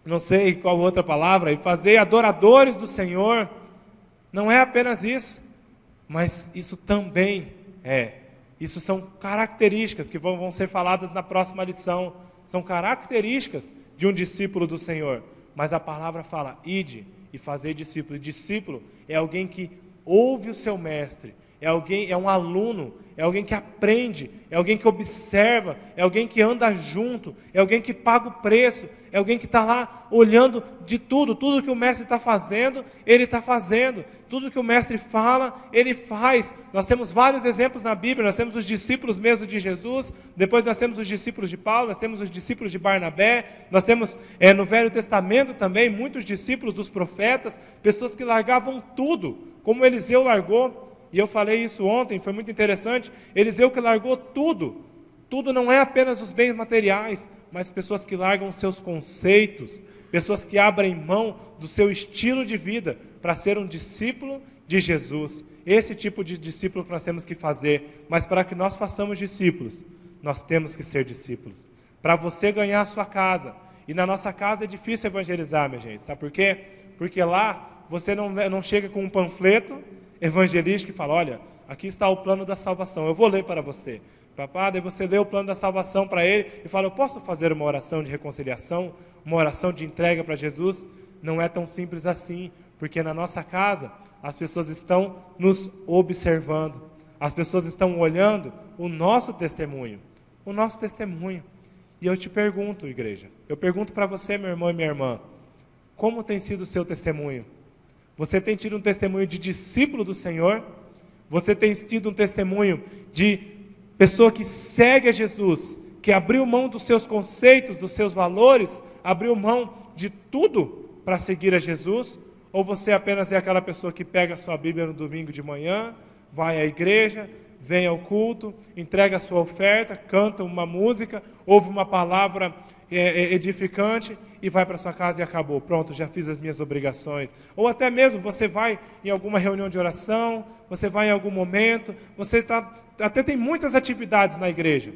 S8: não sei qual outra palavra, e fazei adoradores do Senhor. Não é apenas isso, mas isso também isso são características que vão ser faladas na próxima lição, são características de um discípulo do Senhor. Mas a palavra fala, ide e fazei discípulo. E discípulo é alguém que ouve o seu mestre, é um aluno, é alguém que aprende, é alguém que observa, é alguém que anda junto, é alguém que paga o preço, é alguém que está lá olhando de tudo que o mestre está fazendo, ele está fazendo, tudo que o mestre fala, ele faz. Nós temos vários exemplos na Bíblia, nós temos os discípulos mesmo de Jesus, depois nós temos os discípulos de Paulo, nós temos os discípulos de Barnabé, nós temos no Velho Testamento também muitos discípulos dos profetas, pessoas que largavam tudo, como Eliseu largou. E eu falei isso ontem, foi muito interessante. Eliseu que largou tudo. Tudo não é apenas os bens materiais, mas pessoas que largam os seus conceitos, pessoas que abrem mão do seu estilo de vida para ser um discípulo de Jesus. Esse tipo de discípulo que nós temos que fazer. Mas para que nós façamos discípulos, nós temos que ser discípulos. Para você ganhar a sua casa. E na nossa casa é difícil evangelizar, minha gente. Sabe por quê? Porque lá você não chega com um panfleto evangelístico que fala, olha, aqui está o plano da salvação, eu vou ler para você. Papá, daí você lê o plano da salvação para ele e fala, eu posso fazer uma oração de reconciliação, uma oração de entrega para Jesus? Não é tão simples assim, porque na nossa casa as pessoas estão nos observando, as pessoas estão olhando o nosso testemunho. E eu te pergunto, igreja, eu pergunto para você, meu irmão e minha irmã, como tem sido o seu testemunho? Você tem tido um testemunho de discípulo do Senhor? Você tem tido um testemunho de pessoa que segue a Jesus, que abriu mão dos seus conceitos, dos seus valores, abriu mão de tudo para seguir a Jesus? Ou você apenas é aquela pessoa que pega a sua Bíblia no domingo de manhã, vai à igreja, vem ao culto, entrega a sua oferta, canta uma música, ouve uma palavra edificante e vai para sua casa e acabou, pronto, já fiz as minhas obrigações. Ou até mesmo você vai em alguma reunião de oração, você vai em algum momento, você até tem muitas atividades na igreja,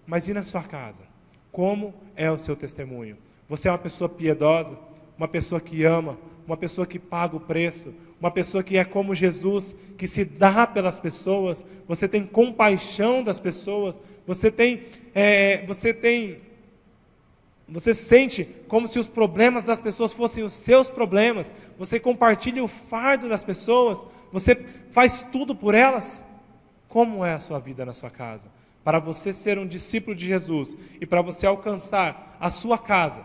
S8: mas e na sua casa? Como é o seu testemunho? Você é uma pessoa piedosa, uma pessoa que ama, uma pessoa que paga o preço, uma pessoa que é como Jesus, que se dá pelas pessoas, você tem compaixão das pessoas, você sente como se os problemas das pessoas fossem os seus problemas, você compartilha o fardo das pessoas, você faz tudo por elas. Como é a sua vida na sua casa? Para você ser um discípulo de Jesus e para você alcançar a sua casa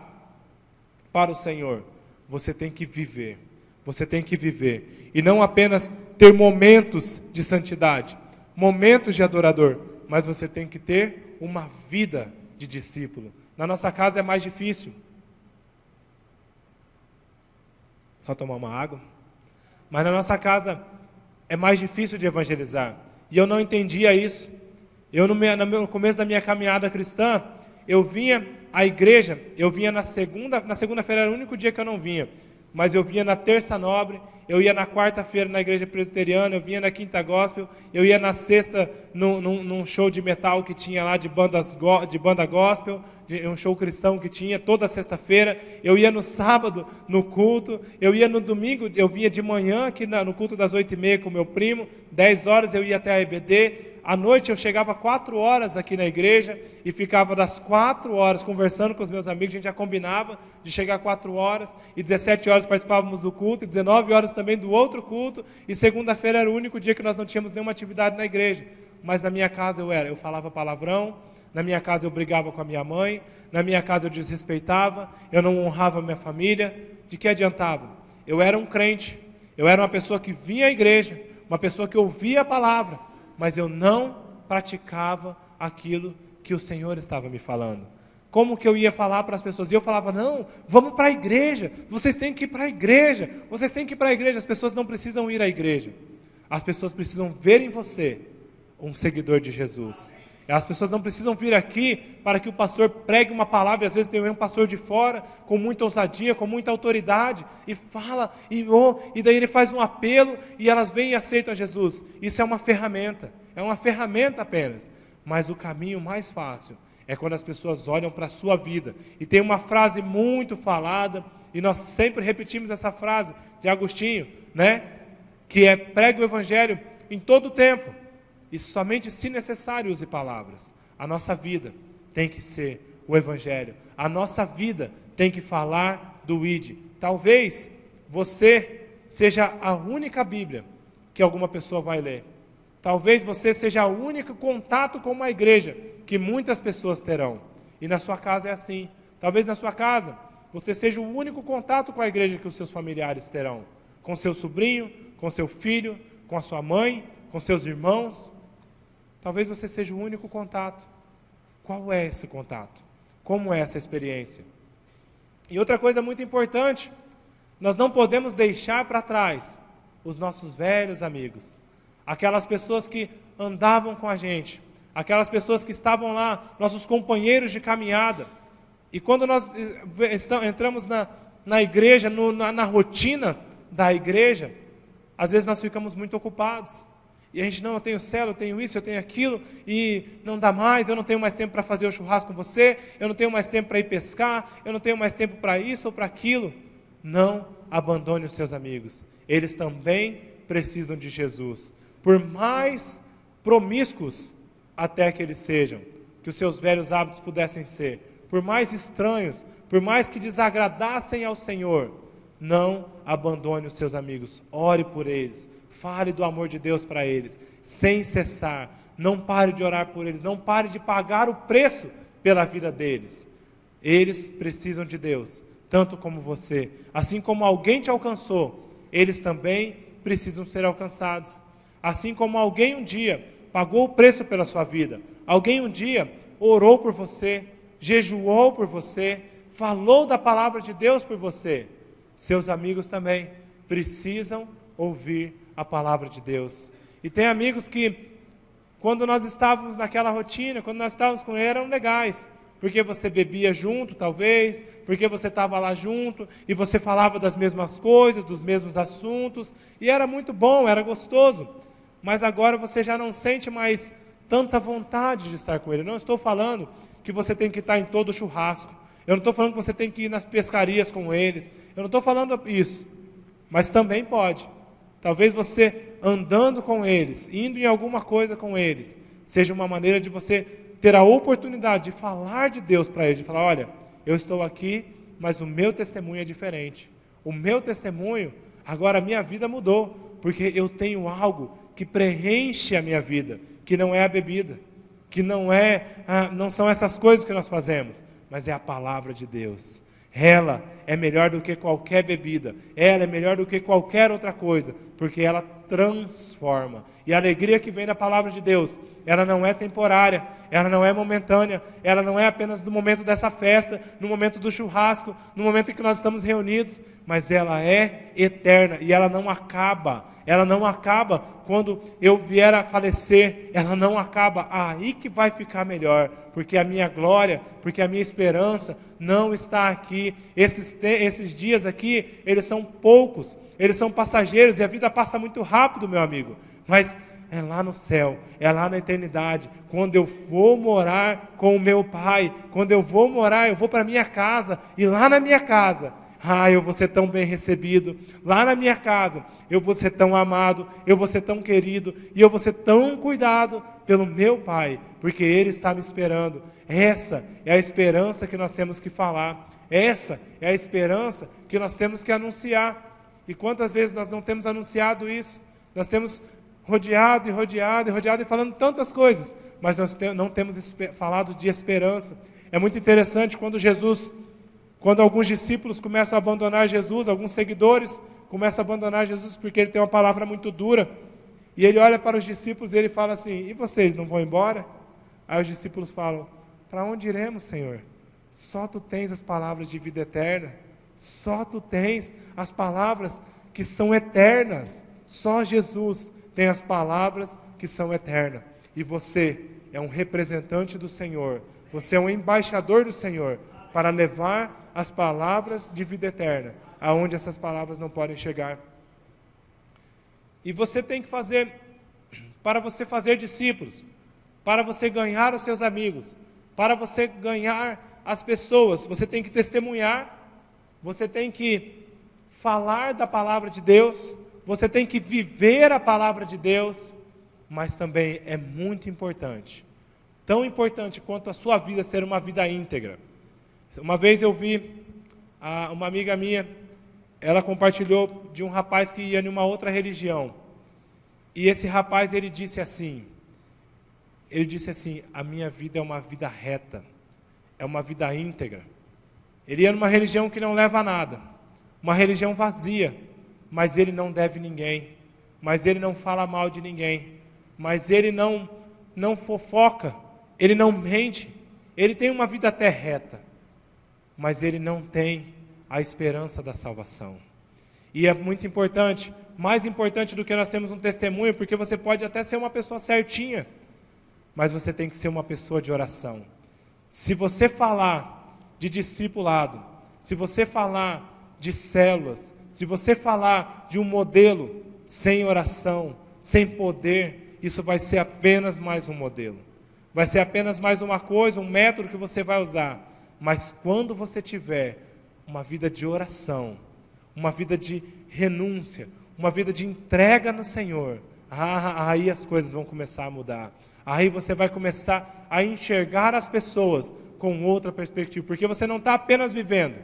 S8: para o Senhor, você tem que viver. Você tem que viver. E não apenas ter momentos de santidade, momentos de adorador, mas você tem que ter uma vida de discípulo. Na nossa casa é mais difícil. Só tomar uma água. Mas na nossa casa é mais difícil de evangelizar. E eu não entendia isso. No começo da minha caminhada cristã, eu vinha à igreja, eu vinha na segunda-feira era o único dia que eu não vinha. Mas eu vinha na terça nobre, eu ia na quarta-feira na igreja presbiteriana, eu vinha na quinta gospel, eu ia na sexta num show de metal que tinha lá de banda gospel, um show cristão que tinha toda sexta-feira, eu ia no sábado no culto, eu ia no domingo, eu vinha de manhã aqui no culto das 8h30 com meu primo, 10 horas eu ia até a EBD, à noite eu chegava 4 horas aqui na igreja e ficava das 4 horas conversando com os meus amigos, a gente já combinava de chegar 4 horas, e 17 horas participávamos do culto, e 19 horas também do outro culto, e segunda-feira era o único dia que nós não tínhamos nenhuma atividade na igreja. Mas na minha casa eu falava palavrão, na minha casa eu brigava com a minha mãe, na minha casa eu desrespeitava, eu não honrava a minha família. De que adiantava? Eu era um crente, eu era uma pessoa que vinha à igreja, uma pessoa que ouvia a palavra, mas eu não praticava aquilo que o Senhor estava me falando. Como que eu ia falar para as pessoas? E eu falava, não, vamos para a igreja, vocês têm que ir para a igreja, vocês têm que ir para a igreja. As pessoas não precisam ir à igreja, as pessoas precisam ver em você um seguidor de Jesus. As pessoas não precisam vir aqui para que o pastor pregue uma palavra, e às vezes tem um pastor de fora, com muita ousadia, com muita autoridade, e fala, e daí ele faz um apelo, e elas vêm e aceitam a Jesus. Isso é uma ferramenta apenas, mas o caminho mais fácil é quando as pessoas olham para a sua vida. E tem uma frase muito falada, e nós sempre repetimos essa frase de Agostinho, né? Que é: pregue o evangelho em todo o tempo, e somente se necessário use palavras. A nossa vida tem que ser o evangelho. A nossa vida tem que falar do ID. Talvez você seja a única Bíblia que alguma pessoa vai ler. Talvez você seja o único contato com uma igreja que muitas pessoas terão. E na sua casa é assim. Talvez na sua casa você seja o único contato com a igreja que os seus familiares terão. Com seu sobrinho, com seu filho, com a sua mãe, com seus irmãos. Talvez você seja o único contato. Qual é esse contato? Como é essa experiência? E outra coisa muito importante, nós não podemos deixar para trás os nossos velhos amigos. Aquelas pessoas que andavam com a gente, aquelas pessoas que estavam lá, nossos companheiros de caminhada. E quando nós entramos na igreja, na rotina da igreja, às vezes nós ficamos muito ocupados. E a gente, não, eu tenho célula, eu tenho isso, eu tenho aquilo, e não dá mais, eu não tenho mais tempo para fazer o churrasco com você, eu não tenho mais tempo para ir pescar, eu não tenho mais tempo para isso ou para aquilo. Não abandone os seus amigos. Eles também precisam de Jesus. Por mais promíscuos até que eles sejam, que os seus velhos hábitos pudessem ser, por mais estranhos, por mais que desagradassem ao Senhor, não abandone os seus amigos. Ore por eles, fale do amor de Deus para eles, sem cessar. Não pare de orar por eles, não pare de pagar o preço pela vida deles. Eles precisam de Deus, tanto como você. Assim como alguém te alcançou, eles também precisam ser alcançados. Assim como alguém um dia pagou o preço pela sua vida, alguém um dia orou por você, jejuou por você, falou da palavra de Deus por você, seus amigos também precisam ouvir a palavra de Deus. E tem amigos que, quando nós estávamos naquela rotina, quando nós estávamos com ele, eram legais, porque você bebia junto, talvez, porque você estava lá junto, e você falava das mesmas coisas, dos mesmos assuntos, e era muito bom, era gostoso. Mas agora você já não sente mais tanta vontade de estar com ele. Eu não estou falando que você tem que estar em todo churrasco. Eu não estou falando que você tem que ir nas pescarias com eles. Eu não estou falando isso. Mas também pode. Talvez você andando com eles, indo em alguma coisa com eles, seja uma maneira de você ter a oportunidade de falar de Deus para eles. De falar, olha, eu estou aqui, mas o meu testemunho é diferente. O meu testemunho, agora a minha vida mudou, porque eu tenho algo que preenche a minha vida, que não é a bebida, que não são essas coisas que nós fazemos, mas é a palavra de Deus. Ela é melhor do que qualquer bebida, ela é melhor do que qualquer outra coisa, porque ela transforma. E a alegria que vem da palavra de Deus, ela não é temporária, ela não é momentânea, ela não é apenas no momento dessa festa, no momento do churrasco, no momento em que nós estamos reunidos, mas ela é eterna e ela não acaba. Ela não acaba quando eu vier a falecer, ela não acaba. Aí que vai ficar melhor, porque a minha glória, porque a minha esperança não está aqui. Esses dias aqui, eles são poucos, eles são passageiros, e a vida passa muito rápido, meu amigo. Mas é lá no céu, é lá na eternidade, quando eu vou morar com o meu Pai, quando eu vou morar, eu vou para a minha casa, e lá na minha casa, eu vou ser tão bem recebido, lá na minha casa, eu vou ser tão amado, eu vou ser tão querido, e eu vou ser tão cuidado pelo meu Pai, porque Ele está me esperando. Essa é a esperança que nós temos que falar, essa é a esperança que nós temos que anunciar. E quantas vezes nós não temos anunciado isso? Nós temos rodeado e falando tantas coisas, mas nós não temos falado de esperança. É muito interessante quando alguns discípulos começam a abandonar Jesus, alguns seguidores começam a abandonar Jesus porque ele tem uma palavra muito dura, e ele olha para os discípulos e ele fala assim, e vocês não vão embora? Aí os discípulos falam, para onde iremos, Senhor? Só Tu tens as palavras de vida eterna, só Tu tens as palavras que são eternas, só Jesus tem as palavras que são eternas, e você é um representante do Senhor, você é um embaixador do Senhor, para levar as palavras de vida eterna, aonde essas palavras não podem chegar. E você tem que fazer, para você fazer discípulos, para você ganhar os seus amigos, para você ganhar as pessoas, você tem que testemunhar, você tem que falar da palavra de Deus, você tem que viver a palavra de Deus, mas também é muito importante, tão importante quanto a sua vida ser uma vida íntegra. Uma vez eu vi uma amiga minha, ela compartilhou de um rapaz que ia em uma outra religião. E esse rapaz, ele disse assim, a minha vida é uma vida reta, é uma vida íntegra. Ele ia numa religião que não leva a nada, uma religião vazia, mas ele não deve ninguém, mas ele não fala mal de ninguém, mas ele não fofoca, ele não mente, ele tem uma vida até reta, mas ele não tem a esperança da salvação. E é muito importante, mais importante do que nós temos um testemunho, porque você pode até ser uma pessoa certinha, mas você tem que ser uma pessoa de oração. Se você falar de discipulado, se você falar de células, se você falar de um modelo sem oração, sem poder, isso vai ser apenas mais um modelo. Vai ser apenas mais uma coisa, um método que você vai usar. Mas quando você tiver uma vida de oração, uma vida de renúncia, uma vida de entrega no Senhor, aí as coisas vão começar a mudar. Aí você vai começar a enxergar as pessoas com outra perspectiva, porque você não está apenas vivendo,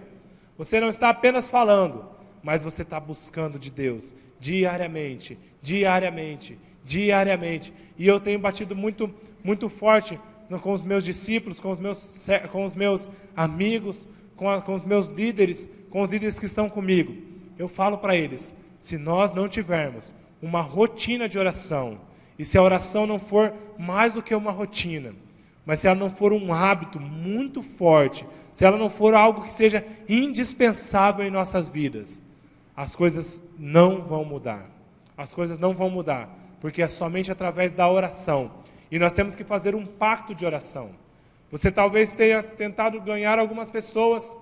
S8: você não está apenas falando, mas você está buscando de Deus, diariamente, diariamente, diariamente. E eu tenho batido muito, muito forte com os meus discípulos, com os meus amigos, com os meus líderes, com os líderes que estão comigo. Eu falo para eles, se nós não tivermos uma rotina de oração, e se a oração não for mais do que uma rotina, mas se ela não for um hábito muito forte, se ela não for algo que seja indispensável em nossas vidas, as coisas não vão mudar. As coisas não vão mudar, porque é somente através da oração. E nós temos que fazer um pacto de oração. Você talvez tenha tentado ganhar algumas pessoas,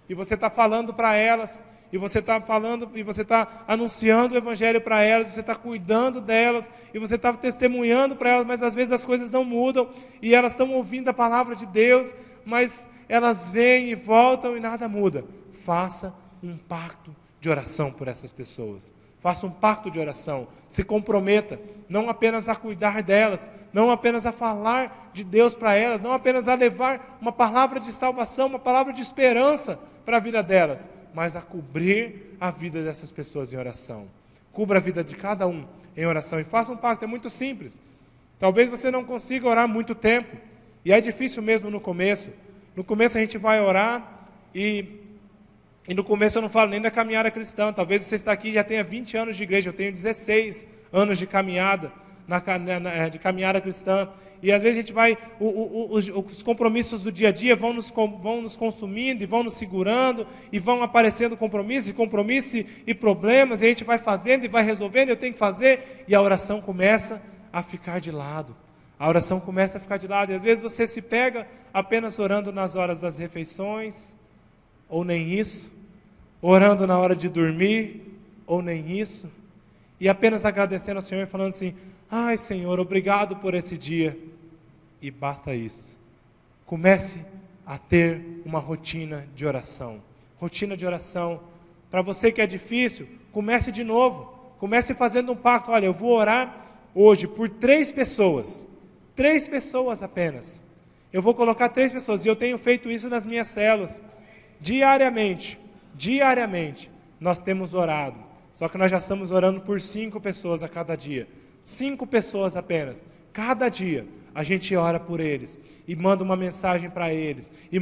S8: e você está falando para elas, e você está falando, e você está anunciando o Evangelho para elas, você está cuidando delas, e você está testemunhando para elas, mas às vezes as coisas não mudam, e elas estão ouvindo a palavra de Deus, mas elas vêm e voltam e nada muda. Faça um pacto de oração por essas pessoas. Faça um pacto de oração. Se comprometa, não apenas a cuidar delas, não apenas a falar de Deus para elas, não apenas a levar uma palavra de salvação, uma palavra de esperança para a vida delas, mas a cobrir a vida dessas pessoas em oração. Cubra a vida de cada um em oração e faça um pacto. É muito simples. Talvez você não consiga orar muito tempo, e é difícil mesmo no começo. No começo a gente vai orar e no começo eu não falo nem da caminhada cristã. Talvez você está aqui e já tenha 20 anos de igreja. Eu tenho 16 anos de caminhada, de caminhada cristã. E às vezes a gente vai, os compromissos do dia a dia vão nos consumindo e vão nos segurando, e vão aparecendo compromissos e problemas, e a gente vai fazendo e vai resolvendo, eu tenho que fazer, e a oração começa a ficar de lado. A oração começa a ficar de lado, e às vezes você se pega apenas orando nas horas das refeições, ou nem isso, orando na hora de dormir, ou nem isso, e apenas agradecendo ao Senhor e falando assim: ai Senhor, obrigado por esse dia, e basta isso. Comece a ter uma rotina de oração. Rotina de oração. Para você que é difícil, comece de novo, comece fazendo um pacto. Olha, eu vou orar hoje por 3 pessoas, 3 pessoas apenas. Eu vou colocar 3 pessoas, e eu tenho feito isso nas minhas células. Diariamente, nós temos orado, só que nós já estamos orando por 5 pessoas a cada dia, 5 pessoas apenas, cada dia a gente ora por eles, e manda uma mensagem para eles, e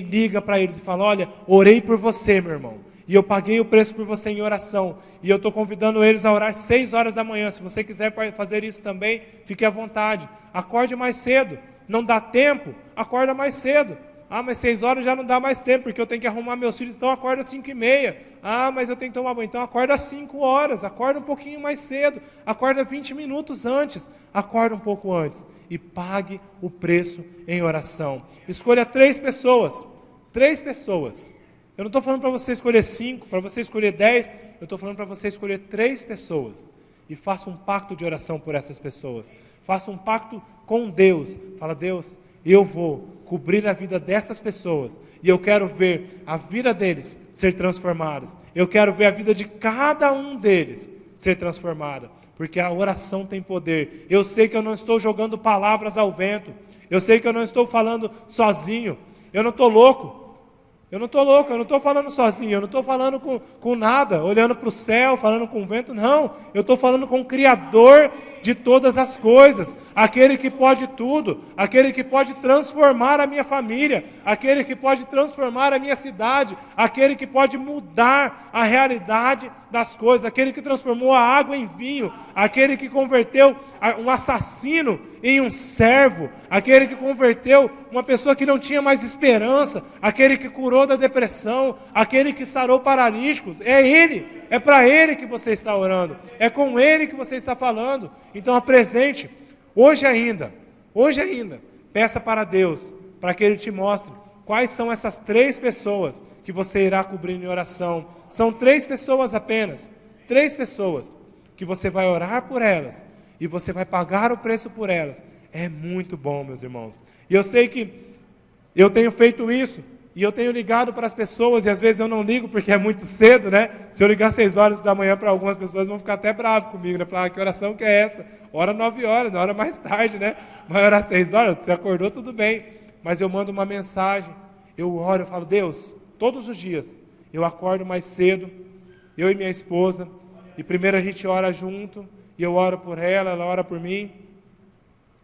S8: liga para eles e fala: olha, orei por você, meu irmão, e eu paguei o preço por você em oração, e eu estou convidando eles a orar 6 horas da manhã, se você quiser fazer isso também, fique à vontade, acorde mais cedo, não dá tempo, acorda mais cedo. Ah, mas 6 horas já não dá mais tempo, porque eu tenho que arrumar meus filhos, então acorda às 5h30. Ah, mas eu tenho que tomar banho, então acorda às 5 horas, acorda um pouquinho mais cedo, acorda 20 minutos antes, acorda um pouco antes, e pague o preço em oração. Escolha 3 pessoas, 3 pessoas. Eu não estou falando para você escolher 5, para você escolher 10, eu estou falando para você escolher 3 pessoas, e faça um pacto de oração por essas pessoas. Faça um pacto com Deus. Fala: Deus, eu vou cobrir a vida dessas pessoas, e eu quero ver a vida deles ser transformadas, eu quero ver a vida de cada um deles ser transformada, porque a oração tem poder. Eu sei que eu não estou jogando palavras ao vento, eu sei que eu não estou falando sozinho, eu não estou louco, Eu não estou louco, eu não estou falando sozinho, eu não estou falando com nada, olhando para o céu, falando com o vento, não. Eu estou falando com o Criador de todas as coisas, aquele que pode tudo, aquele que pode transformar a minha família, aquele que pode transformar a minha cidade, aquele que pode mudar a realidade das coisas, aquele que transformou a água em vinho, aquele que converteu um assassino em um servo, aquele que converteu uma pessoa que não tinha mais esperança, aquele que curou da depressão, aquele que sarou paralíticos. É Ele, é para Ele que você está orando, é com Ele que você está falando. Então apresente, hoje ainda, peça para Deus, para que Ele te mostre quais são essas 3 pessoas que você irá cobrir em oração. São 3 pessoas apenas, 3 pessoas, que você vai orar por elas, e você vai pagar o preço por elas. É muito bom, meus irmãos. E eu sei que eu tenho feito isso, e eu tenho ligado para as pessoas, e às vezes eu não ligo porque é muito cedo, né? Se eu ligar 6 horas da manhã para algumas pessoas, vão ficar até bravos comigo, né? Falar, que oração que é essa? Ora 9 horas, não ora mais tarde, né? Vai orar 6 horas, você acordou, tudo bem. Mas eu mando uma mensagem, eu oro, eu falo, Deus, todos os dias, eu acordo mais cedo, eu e minha esposa, e primeiro a gente ora junto, e eu oro por ela, ela ora por mim.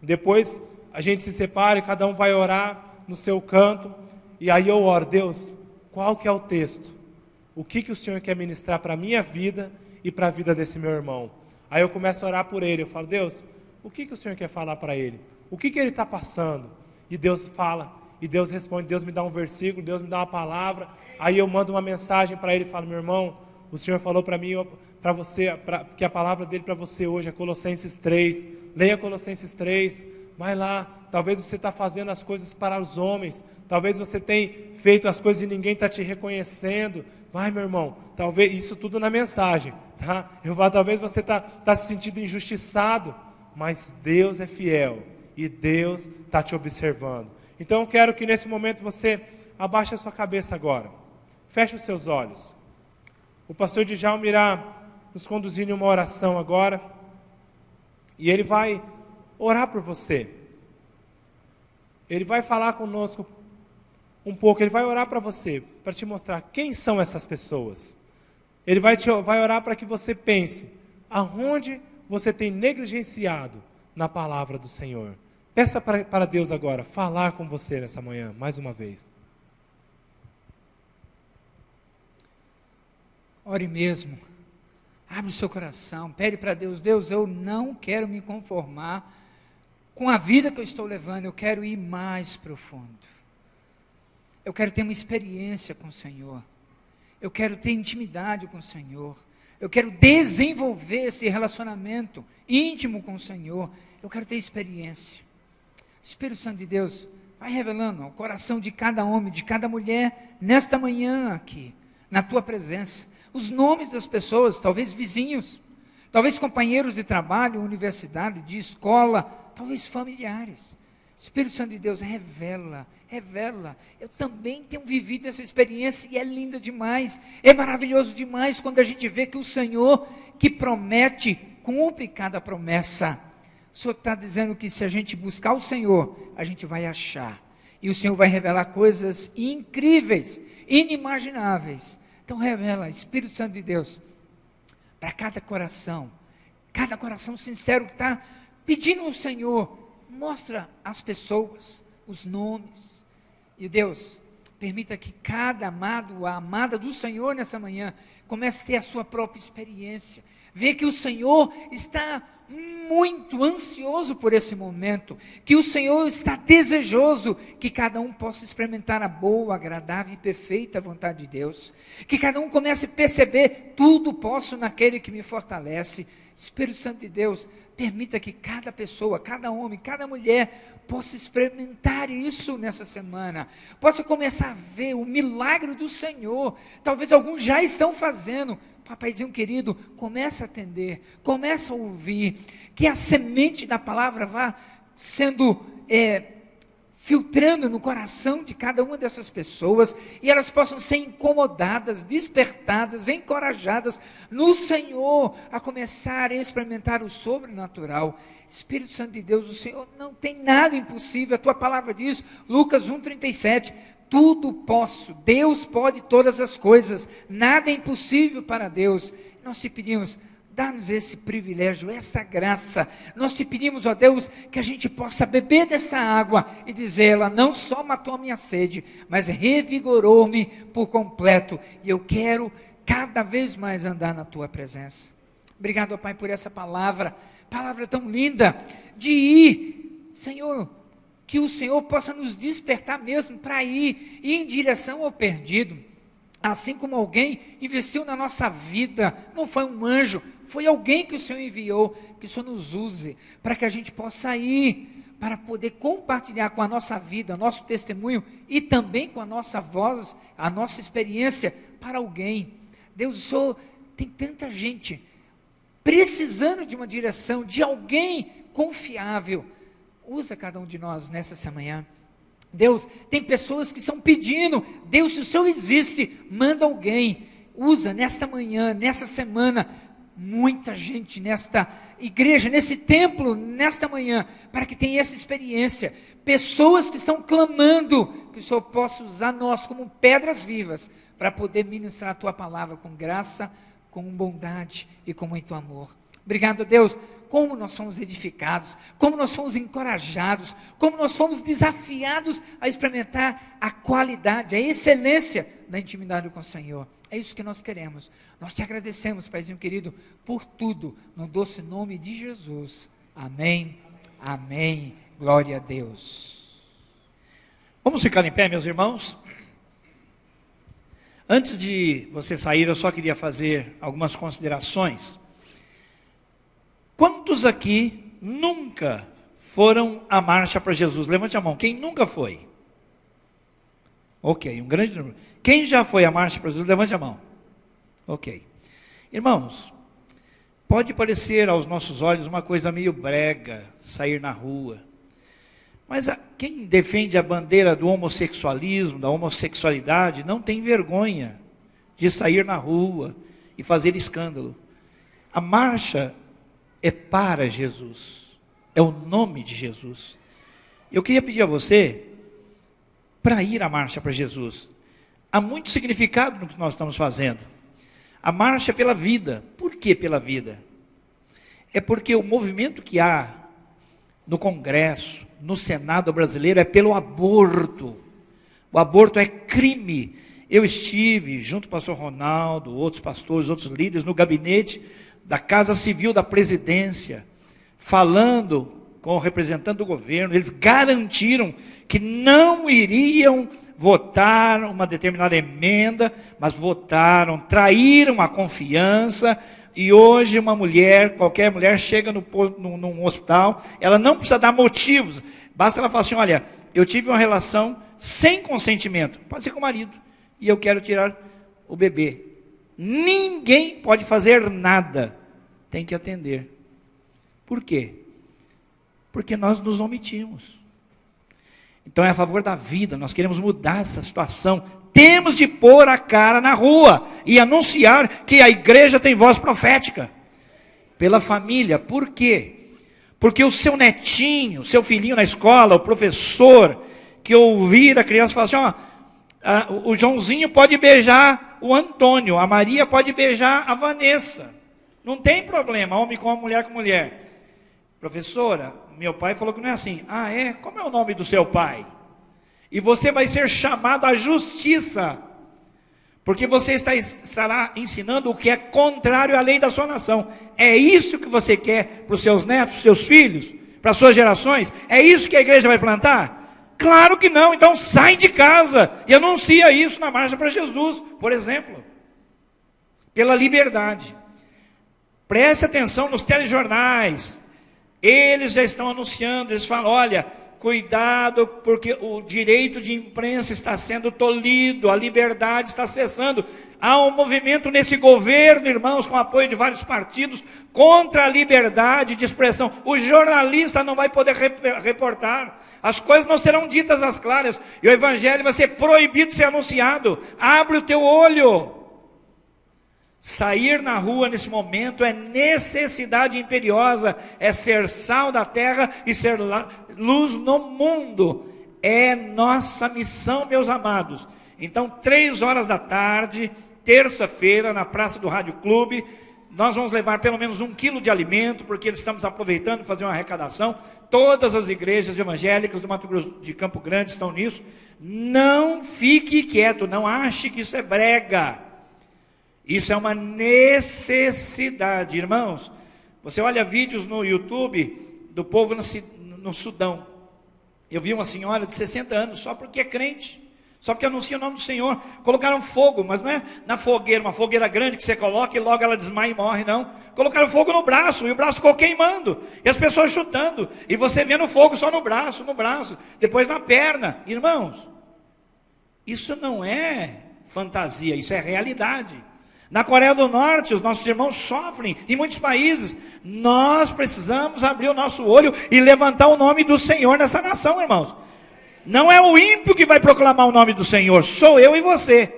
S8: Depois a gente se separa e cada um vai orar no seu canto. E aí eu oro, Deus, qual que é o texto? O que o Senhor quer ministrar para a minha vida e para a vida desse meu irmão? Aí eu começo a orar por ele, eu falo, Deus, o que o Senhor quer falar para ele? O que ele está passando? E Deus fala, e Deus responde, Deus me dá um versículo, Deus me dá uma palavra. Aí eu mando uma mensagem para ele e falo, meu irmão, o Senhor falou para mim, para você, que a palavra dele para você hoje é Colossenses 3, leia Colossenses 3, vai lá, talvez você está fazendo as coisas para os homens, talvez você tenha feito as coisas e ninguém está te reconhecendo, vai meu irmão, talvez, isso tudo na mensagem, tá? Talvez você está se sentindo injustiçado, mas Deus é fiel, e Deus está te observando. Então eu quero que nesse momento você abaixe a sua cabeça agora, feche os seus olhos. O pastor Djalma irá nos conduzir em uma oração agora, e ele vai orar por você. Ele vai falar conosco um pouco, ele vai orar para você, para te mostrar quem são essas pessoas. Ele vai orar para que você pense, aonde você tem negligenciado na palavra do Senhor. Peça para Deus agora, falar com você nessa manhã, mais uma vez.
S7: Ore mesmo, abre o seu coração, pede para Deus, Deus, eu não quero me conformar com a vida que eu estou levando, eu quero ir mais profundo, eu quero ter uma experiência com o Senhor, eu quero ter intimidade com o Senhor, eu quero desenvolver esse relacionamento íntimo com o Senhor, eu quero ter experiência. Espírito Santo de Deus, vai revelando ao coração de cada homem, de cada mulher, nesta manhã aqui, na tua presença, os nomes das pessoas, talvez vizinhos, talvez companheiros de trabalho, universidade, de escola, talvez familiares. Espírito Santo de Deus, revela. Eu também tenho vivido essa experiência e é linda demais, é maravilhoso demais quando a gente vê que o Senhor que promete, cumpre cada promessa. O Senhor está dizendo que se a gente buscar o Senhor, a gente vai achar. E o Senhor vai revelar coisas incríveis, inimagináveis. Então revela, Espírito Santo de Deus, para cada coração sincero que está pedindo ao Senhor, mostra as pessoas, os nomes. E Deus, permita que cada amado, a amada do Senhor nessa manhã, comece a ter a sua própria experiência. Ver que o Senhor está muito ansioso por esse momento, que o Senhor está desejoso que cada um possa experimentar a boa, agradável e perfeita vontade de Deus, que cada um comece a perceber, tudo posso naquele que me fortalece. Espírito Santo de Deus, permita que cada pessoa, cada homem, cada mulher possa experimentar isso nessa semana, possa começar a ver o milagre do Senhor. Talvez alguns já estão fazendo. Papaizinho querido, começa a atender, começa a ouvir, que a semente da palavra vá sendo filtrando no coração de cada uma dessas pessoas, e elas possam ser incomodadas, despertadas, encorajadas no Senhor, a começar a experimentar o sobrenatural. Espírito Santo de Deus, o Senhor não tem nada impossível, a tua palavra diz, Lucas 1,37, tudo posso, Deus pode todas as coisas, nada é impossível para Deus. Nós te pedimos, dá-nos esse privilégio, essa graça. Nós te pedimos, ó Deus, que a gente possa beber dessa água e dizer, ela não só matou a minha sede, mas revigorou-me por completo. E eu quero cada vez mais andar na tua presença. Obrigado, ó Pai, por essa palavra tão linda, de ir, Senhor, que o Senhor possa nos despertar mesmo para ir em direção ao perdido. Assim como alguém investiu na nossa vida, não foi um anjo, foi alguém que o Senhor enviou, que o Senhor nos use, para que a gente possa ir, para poder compartilhar com a nossa vida, nosso testemunho, e também com a nossa voz, a nossa experiência, para alguém. Deus, o Senhor tem tanta gente precisando de uma direção, de alguém confiável. Usa cada um de nós nessa manhã. Deus, tem pessoas que estão pedindo, Deus, se o Senhor existe, manda alguém. Usa nesta manhã, nessa semana, muita gente nesta igreja, nesse templo, nesta manhã, para que tenha essa experiência. Pessoas que estão clamando que o Senhor possa usar nós como pedras vivas, para poder ministrar a tua palavra com graça, com bondade e com muito amor. Obrigado, Deus, como nós fomos edificados, como nós fomos encorajados, como nós fomos desafiados a experimentar a qualidade, a excelência da intimidade com o Senhor. É isso que nós queremos. Nós te agradecemos, Paizinho querido, por tudo, no doce nome de Jesus. Amém, amém, glória a Deus.
S1: Vamos ficar em pé, meus irmãos? Antes de você sair, eu só queria fazer algumas considerações. Quantos aqui nunca foram à Marcha para Jesus? Levante a mão, quem nunca foi? Ok, um grande número. Quem já foi à Marcha para Jesus? Levante a mão. Ok. Irmãos, pode parecer aos nossos olhos uma coisa meio brega, sair na rua. Mas quem defende a bandeira do homossexualismo, da homossexualidade, não tem vergonha de sair na rua e fazer escândalo. A marcha é para Jesus, é o nome de Jesus. Eu queria pedir a você para ir à marcha para Jesus. Há muito significado no que nós estamos fazendo. A marcha é pela vida. Por que pela vida? É porque o movimento que há no Congresso, no Senado brasileiro, é pelo aborto. O aborto é crime. Eu estive, junto com o pastor Ronaldo, outros pastores, outros líderes, no gabinete da Casa Civil da Presidência, falando com o representante do governo. Eles garantiram que não iriam votar uma determinada emenda, mas votaram, traíram a confiança. E hoje uma mulher, qualquer mulher, chega num hospital, ela não precisa dar motivos, basta ela falar assim, olha, eu tive uma relação sem consentimento, pode ser com o marido, e eu quero tirar o bebê. Ninguém pode fazer nada, tem que atender. Por quê? Porque nós nos omitimos. Então é a favor da vida, nós queremos mudar essa situação. Temos de pôr a cara na rua e anunciar que a igreja tem voz profética. Pela família, por quê? Porque o seu netinho, o seu filhinho na escola, o professor, que ouvir a criança falar assim, o Joãozinho pode beijar o Antônio, a Maria pode beijar a Vanessa. Não tem problema, homem com mulher com mulher. Professora, meu pai falou que não é assim. Ah, é? Como é o nome do seu pai? E você vai ser chamado à justiça, porque você estará ensinando o que é contrário à lei da sua nação. É isso que você quer para os seus netos, para os seus filhos, para as suas gerações? É isso que a igreja vai plantar? Claro que não. Então sai de casa e anuncia isso na Marcha para Jesus, por exemplo. Pela liberdade. Preste atenção nos telejornais. Eles já estão anunciando, eles falam, olha, cuidado, porque o direito de imprensa está sendo tolhido, a liberdade está cessando. Há um movimento nesse governo, irmãos, com apoio de vários partidos, contra a liberdade de expressão. O jornalista não vai poder reportar, as coisas não serão ditas às claras, e o evangelho vai ser proibido de ser anunciado. Abre o teu olho. Sair na rua nesse momento é necessidade imperiosa, é ser sal da terra e ser luz no mundo. é nossa missão, meus amados. Então, 15h, terça-feira, na Praça do Rádio Clube, nós vamos levar pelo menos 1 quilo de alimento, porque estamos aproveitando para fazer uma arrecadação. Todas as igrejas evangélicas do Mato Grosso de Campo Grande estão nisso. Não fique quieto, não ache que isso é brega. Isso é uma necessidade, irmãos. Você olha vídeos no YouTube do povo no Sudão. Eu vi uma senhora de 60 anos, só porque é crente, só porque anuncia o nome do Senhor. Colocaram fogo, mas não é na fogueira, uma fogueira grande que você coloca e logo ela desmaia e morre, não. Colocaram fogo no braço, e o braço ficou queimando, e as pessoas chutando, e você vendo fogo só no braço, depois na perna. Irmãos, isso não é fantasia, isso é realidade. Na Coreia do Norte, os nossos irmãos sofrem, em muitos países. Nós precisamos abrir o nosso olho e levantar o nome do Senhor nessa nação, irmãos. Não é o ímpio que vai proclamar o nome do Senhor, sou eu e você.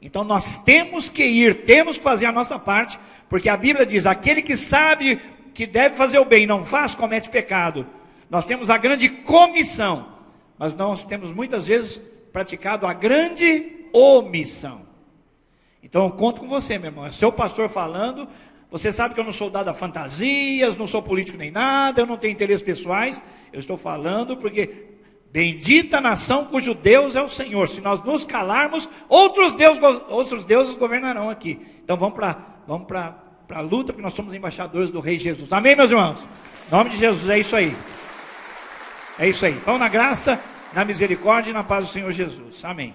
S1: Então nós temos que ir, temos que fazer a nossa parte, porque a Bíblia diz, aquele que sabe que deve fazer o bem e não faz, comete pecado. Nós temos a grande comissão, mas nós temos muitas vezes praticado a grande omissão. Então eu conto com você, meu irmão, é seu pastor falando. Você sabe que eu não sou dado a fantasias, não sou político nem nada, eu não tenho interesses pessoais. Eu estou falando porque bendita a nação cujo Deus é o Senhor. Se nós nos calarmos, outros deuses governarão aqui. Então vamos para a luta, porque nós somos embaixadores do Rei Jesus. Amém, meus irmãos? Em nome de Jesus, é isso aí. É isso aí. Vamos na graça, na misericórdia e na paz do Senhor Jesus. Amém.